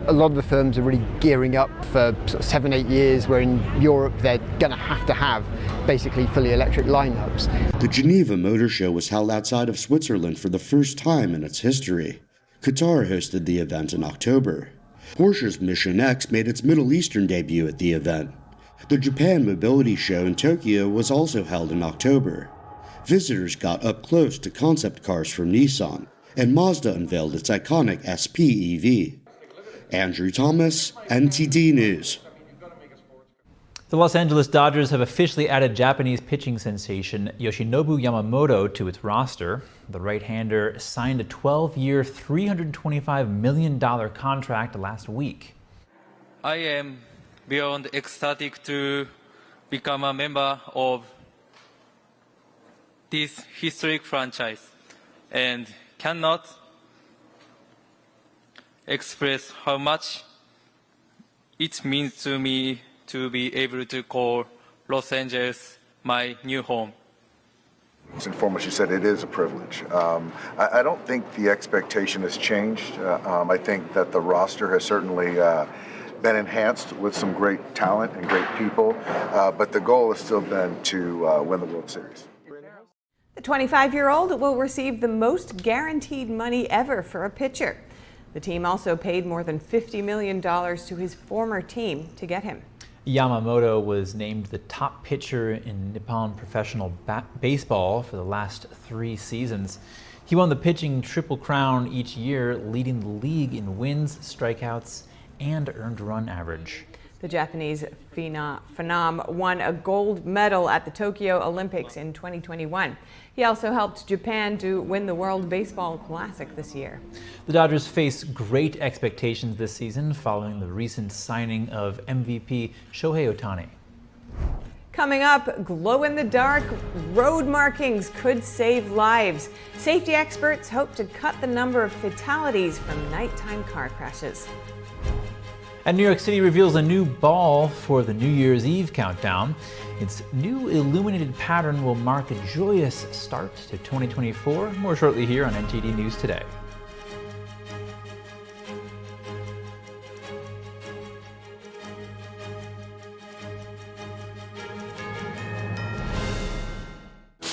A lot of the firms are really gearing up for sort of 7-8 years, where in Europe they're going to have basically fully electric lineups. The Geneva Motor Show was held outside of Switzerland for the first time in its history. Qatar hosted the event in October. Porsche's Mission X made its Middle Eastern debut at the event. The Japan Mobility Show in Tokyo was also held in October. Visitors got up close to concept cars from Nissan, and Mazda unveiled its iconic SP EV. Andrew Thomas, NTD News. The Los Angeles Dodgers have officially added Japanese pitching sensation Yoshinobu Yamamoto to its roster. The right-hander signed a 12-year, $325 million contract last week. I am beyond ecstatic to become a member of this historic franchise and cannot express how much it means to me to be able to call Los Angeles my new home. First and foremost, you said it is a privilege. I don't think the expectation has changed. I think that the roster has certainly been enhanced with some great talent and great people, but the goal has still been to win the World Series. The 25-year-old will receive the most guaranteed money ever for a pitcher. The team also paid more than $50 million to his former team to get him. Yamamoto was named the top pitcher in Nippon professional baseball for the last 3 seasons. He won the pitching Triple Crown each year, leading the league in wins, strikeouts, and earned run average. The Japanese phenom won a gold medal at the Tokyo Olympics in 2021. He also helped Japan to win the World Baseball Classic this year. The Dodgers face great expectations this season following the recent signing of MVP Shohei Ohtani. Coming up, glow-in-the-dark road markings could save lives. Safety experts hope to cut the number of fatalities from nighttime car crashes. And New York City reveals a new ball for the New Year's Eve countdown. Its new illuminated pattern will mark a joyous start to 2024. More shortly here on NTD News Today.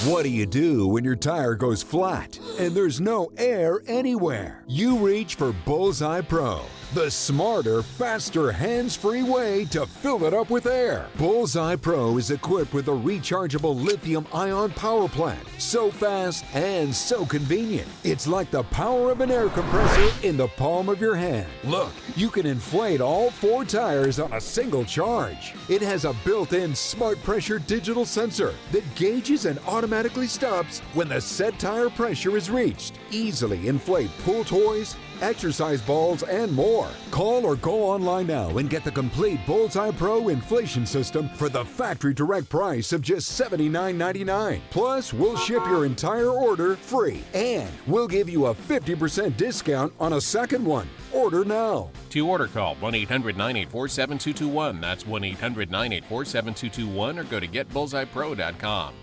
What do you do when your tire goes flat? and there's no air anywhere. You reach for Bullseye Pro, the smarter, faster, hands-free way to fill it up with air. Bullseye Pro is equipped with a rechargeable lithium-ion power plant. So fast and so convenient. It's like the power of an air compressor in the palm of your hand. Look, you can inflate all 4 tires on a single charge. It has a built-in smart pressure digital sensor that gauges and automatically stops when the set tire pressure is reached. Easily inflate pool toys, exercise balls, and more. Call or go online now and get the complete Bullseye Pro inflation system for the factory direct price of just $79.99. Plus, we'll ship your entire order free, and we'll give you a 50% discount on a second one. Order now. To order, call 1-800-984-7221. That's 1-800-984-7221, or go to getbullseyepro.com.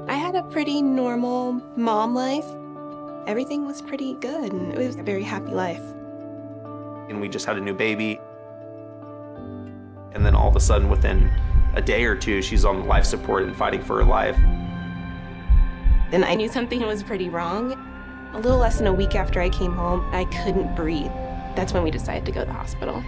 I had a pretty normal mom life. Everything was pretty good, and it was a very happy life. And we just had a new baby. And then all of a sudden, within a day or two, she's on life support and fighting for her life. Then I knew something was pretty wrong. A little less than a week after I came home, I couldn't breathe. That's when we decided to go to the hospital.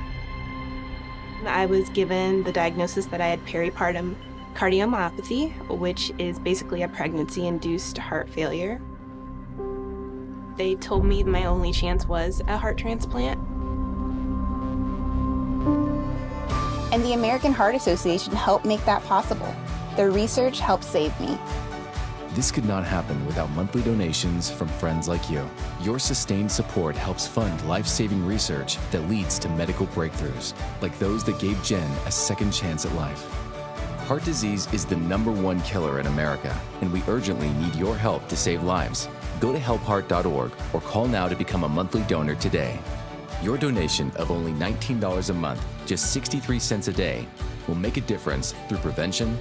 I was given the diagnosis that I had peripartum cardiomyopathy, which is basically a pregnancy-induced heart failure. They told me my only chance was a heart transplant. And the American Heart Association helped make that possible. Their research helped save me. This could not happen without monthly donations from friends like you. Your sustained support helps fund life-saving research that leads to medical breakthroughs, like those that gave Jen a second chance at life. Heart disease is the #1 killer in America, and we urgently need your help to save lives. Go to helpheart.org or call now to become a monthly donor today. Your donation of only $19 a month, just 63 cents a day, will make a difference through prevention,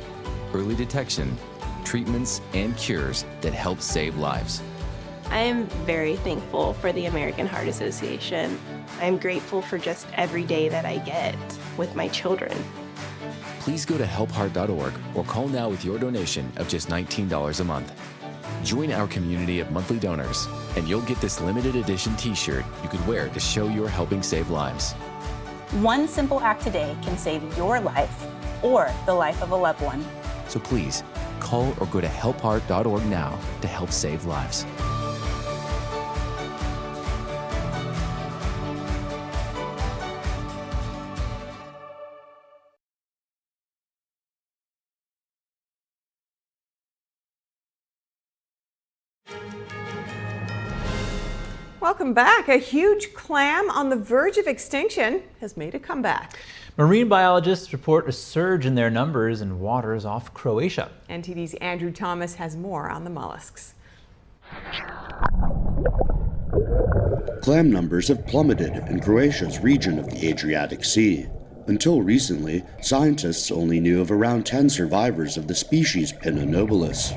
early detection, treatments, and cures that help save lives. I am very thankful for the American Heart Association. I'm grateful for just every day that I get with my children. Please go to helpheart.org or call now with your donation of just $19 a month. Join our community of monthly donors, and you'll get this limited edition t-shirt you could wear to show you're helping save lives. One simple act today can save your life or the life of a loved one. So please, call or go to helpheart.org now to help save lives. Welcome back. A huge clam on the verge of extinction has made a comeback. Marine biologists report a surge in their numbers in waters off Croatia. NTD's Andrew Thomas has more on the mollusks. Clam numbers have plummeted in Croatia's region of the Adriatic Sea. Until recently, scientists only knew of around 10 survivors of the species Pinna nobilis.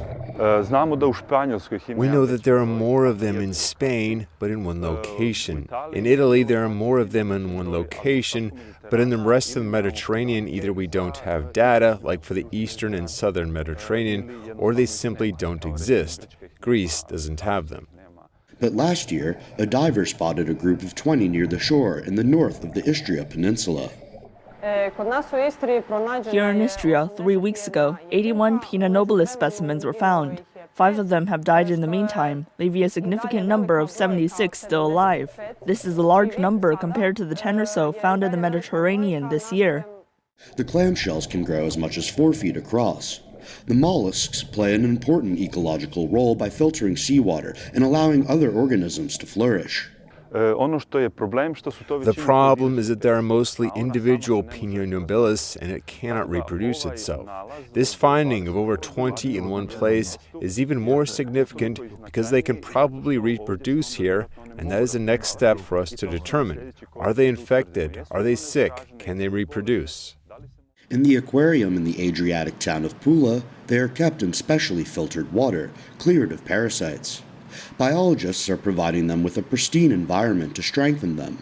We know that there are more of them in Spain, but in one location. In Italy, there are more of them in one location, but in the rest of the Mediterranean, either we don't have data, like for the eastern and southern Mediterranean, or they simply don't exist. Greece doesn't have them. But last year, a diver spotted a group of 20 near the shore in the north of the Istria Peninsula. Here in Istria, 3 weeks ago, 81 Pinna nobilis specimens were found. 5 of them have died in the meantime, leaving a significant number of 76 still alive. This is a large number compared to the 10 or so found in the Mediterranean this year. The clamshells can grow as much as 4 feet across. The mollusks play an important ecological role by filtering seawater and allowing other organisms to flourish. The problem is that there are mostly individual Pinna nobilis and it cannot reproduce itself. This finding of over 20 in one place is even more significant because they can probably reproduce here, and that is the next step for us to determine. Are they infected? Are they sick? Can they reproduce? In the aquarium in the Adriatic town of Pula, they are kept in specially filtered water, cleared of parasites. Biologists are providing them with a pristine environment to strengthen them.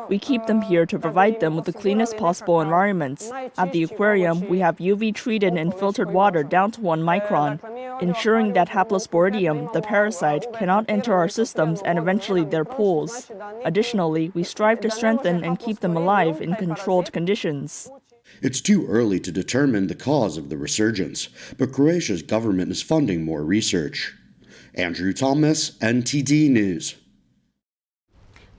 We keep them here to provide them with the cleanest possible environments. At the aquarium, we have UV-treated and filtered water down to 1 micron, ensuring that Haplosporidium, the parasite, cannot enter our systems and eventually their pools. Additionally, we strive to strengthen and keep them alive in controlled conditions. It's too early to determine the cause of the resurgence, but Croatia's government is funding more research. Andrew Thomas, NTD News.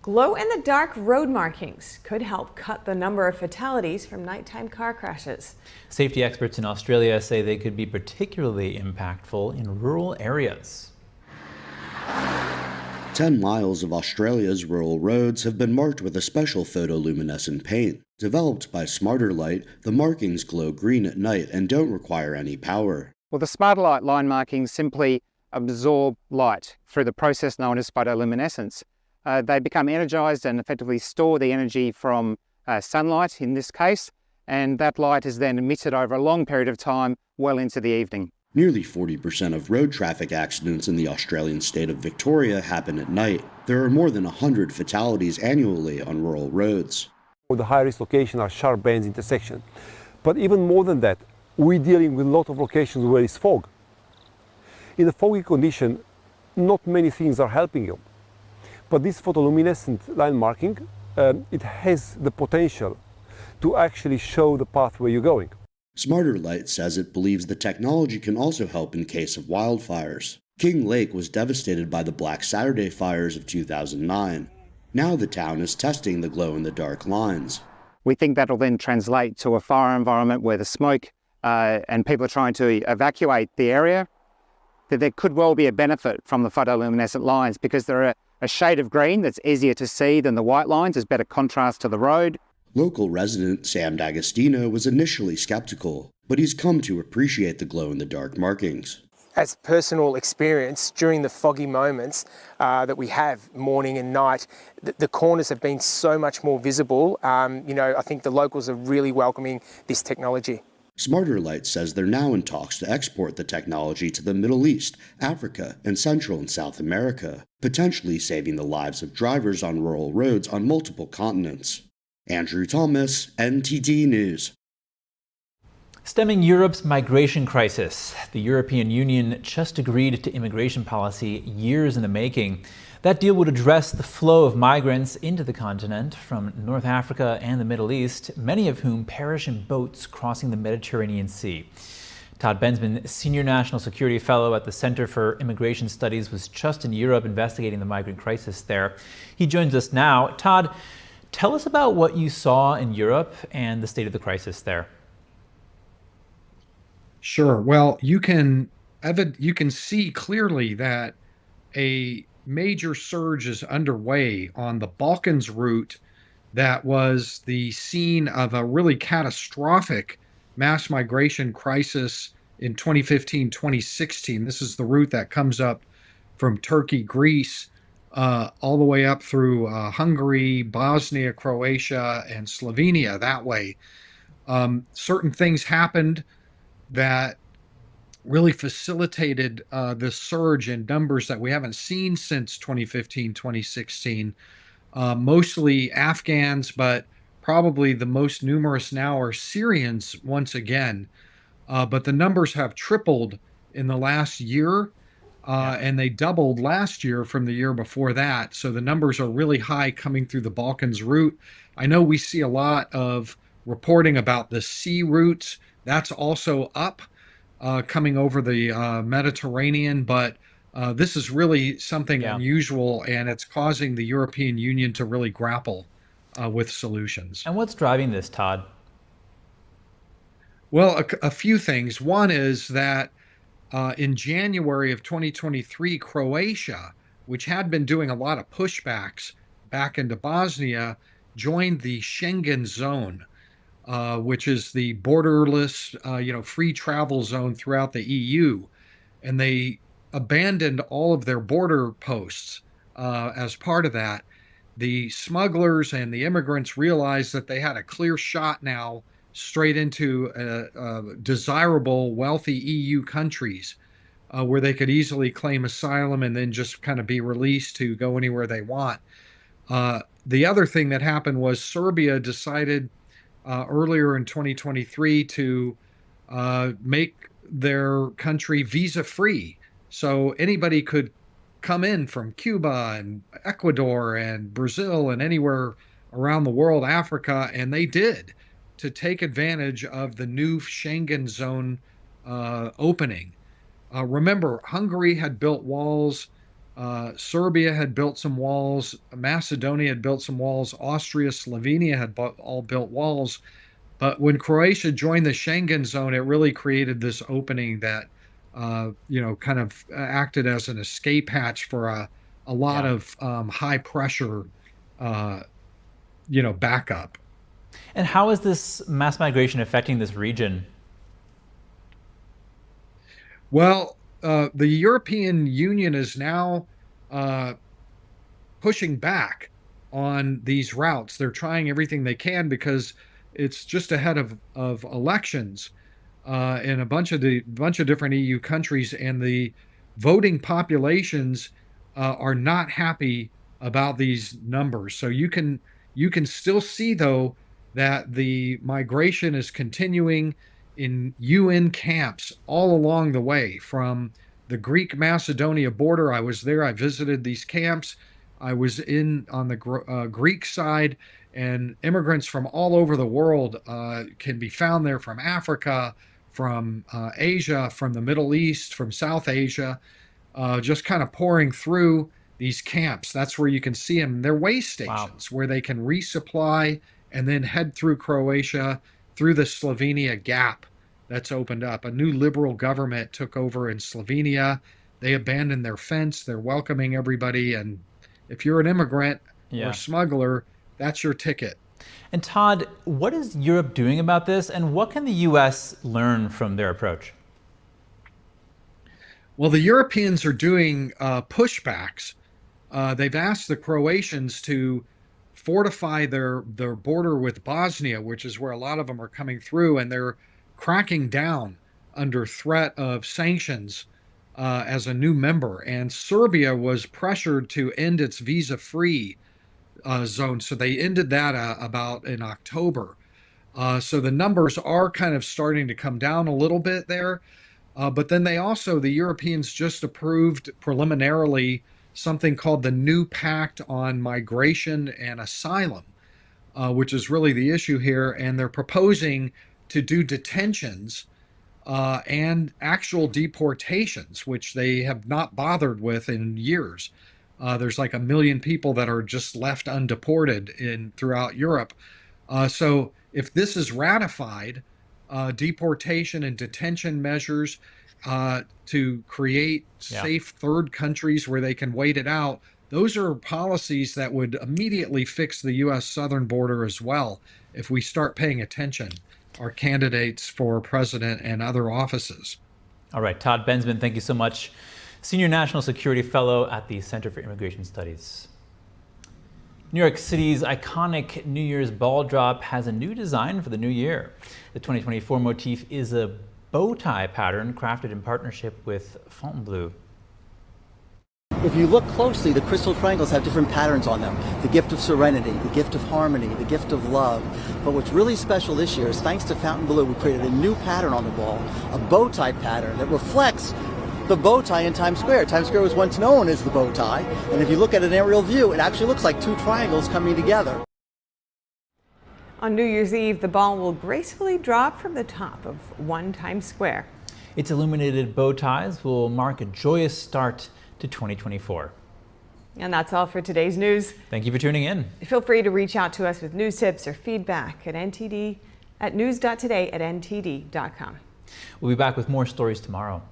Glow-in-the-dark road markings could help cut the number of fatalities from nighttime car crashes. Safety experts in Australia say they could be particularly impactful in rural areas. 10 miles of Australia's rural roads have been marked with a special photoluminescent paint. Developed by Smarter Light, the markings glow green at night and don't require any power. Well, the Smarter Light line markings simply absorb light through the process known as photoluminescence. They become energized and effectively store the energy from sunlight in this case, and that light is then emitted over a long period of time well into the evening. Nearly 40% of road traffic accidents in the Australian state of Victoria happen at night. There are more than 100 fatalities annually on rural roads. The high-risk locations are sharp bends, intersections. But even more than that, we're dealing with a lot of locations where it's fog. In a foggy condition, not many things are helping you. But this photoluminescent line marking, it has the potential to actually show the path where you're going. Smarter Light says it believes the technology can also help in case of wildfires. King Lake was devastated by the Black Saturday fires of 2009. Now the town is testing the glow-in-the-dark lines. We think that'll then translate to a fire environment where the smoke and people are trying to evacuate the area, that there could well be a benefit from the photoluminescent lines because they're a shade of green that's easier to see than the white lines, there's better contrast to the road. Local resident Sam D'Agostino was initially skeptical, but he's come to appreciate the glow-in-the-dark markings. As personal experience, during the foggy moments that we have morning and night, the corners have been so much more visible. I think the locals are really welcoming this technology. Smarter Light says they're now in talks to export the technology to the Middle East, Africa, and Central and South America, potentially saving the lives of drivers on rural roads on multiple continents. Andrew Thomas, NTD News. Stemming Europe's migration crisis, the European Union just agreed to immigration policy years in the making. That deal would address the flow of migrants into the continent from North Africa and the Middle East, many of whom perish in boats crossing the Mediterranean Sea. Todd Bensman, Senior National Security Fellow at the Center for Immigration Studies, was just in Europe investigating the migrant crisis there. He joins us now. Todd, tell us about what you saw in Europe and the state of the crisis there. Sure. Well, you can see clearly that a major surge is underway on the Balkans route that was the scene of a really catastrophic mass migration crisis in 2015-2016. This is the route that comes up from Turkey, Greece, all the way up through Hungary, Bosnia, Croatia, and Slovenia that way. Certain things happened that really facilitated this surge in numbers that we haven't seen since 2015-2016. Mostly Afghans, but probably the most numerous now are Syrians once again. But the numbers have tripled in the last year, and they doubled last year from the year before that. So the numbers are really high coming through the Balkans route. I know we see a lot of reporting about the sea routes. That's also up, coming over the Mediterranean, but this is really something unusual, and it's causing the European Union to really grapple with solutions. And what's driving this, Todd? Well, a few things. One is that in January of 2023, Croatia, which had been doing a lot of pushbacks back into Bosnia, joined the Schengen zone, which is the borderless, free travel zone throughout the EU. And they abandoned all of their border posts as part of that. The smugglers and the immigrants realized that they had a clear shot now straight into desirable, wealthy EU countries. where they could easily claim asylum and then just kind of be released to go anywhere they want. The other thing that happened was Serbia decided earlier in 2023 to make their country visa-free. So anybody could come in from Cuba and Ecuador and Brazil and anywhere around the world, Africa, and they did, to take advantage of the new Schengen zone opening. Remember, Hungary had built walls, Serbia had built some walls, Macedonia had built some walls, Austria, Slovenia had all built walls. But when Croatia joined the Schengen zone, it really created this opening that, kind of acted as an escape hatch for a lot of high pressure, backup. And how is this mass migration affecting this region? Well, the European Union is now pushing back on these routes. They're trying everything they can because it's just ahead of elections in a bunch of different EU countries, and the voting populations are not happy about these numbers. So you can still see, though, that the migration is continuing in UN camps all along the way from the Greek-Macedonia border. I was there. I visited these camps. I was on the Greek side, and immigrants from all over the world can be found there, from Africa, from Asia, from the Middle East, from South Asia, just kind of pouring through these camps. That's where you can see them. They're way stations where they can resupply and then head through Croatia, through the Slovenia gap that's opened up. A new liberal government took over in Slovenia. They abandoned their fence. They're welcoming everybody. And if you're an immigrant or smuggler, that's your ticket. And Todd, what is Europe doing about this, and what can the U.S. learn from their approach? Well, the Europeans are doing pushbacks. They've asked the Croatians to fortify their border with Bosnia, which is where a lot of them are coming through, and they're cracking down under threat of sanctions as a new member. And Serbia was pressured to end its visa-free zone, so they ended that about in October. So the numbers are kind of starting to come down a little bit there. But then the Europeans just approved preliminarily something called the New Pact on Migration and Asylum, which is really the issue here. And they're proposing to do detentions and actual deportations, which they have not bothered with in years. There's like 1 million people that are just left undeported throughout Europe. So if this is ratified, deportation and detention measures to create safe third countries where they can wait it out, those are policies that would immediately fix the U.S. southern border as well if we start paying attention, our candidates for president and other offices. All right, Todd Bensman, thank you so much. Senior National Security Fellow at the Center for Immigration Studies. New York City's iconic New Year's ball drop has a new design for the new year. The 2024 motif is a bow tie pattern crafted in partnership with Fontainebleau. If you look closely, the crystal triangles have different patterns on them. The gift of serenity, the gift of harmony, the gift of love. But what's really special this year is, thanks to Fontainebleau, we created a new pattern on the wall, a bow tie pattern that reflects the bow tie in Times Square. Times Square was once known as the bow tie, and if you look at an aerial view, it actually looks like two triangles coming together. On New Year's Eve, the ball will gracefully drop from the top of One Times Square. Its illuminated bow ties will mark a joyous start to 2024. And that's all for today's news. Thank you for tuning in. Feel free to reach out to us with news tips or feedback at news.today@ntd.com. We'll be back with more stories tomorrow.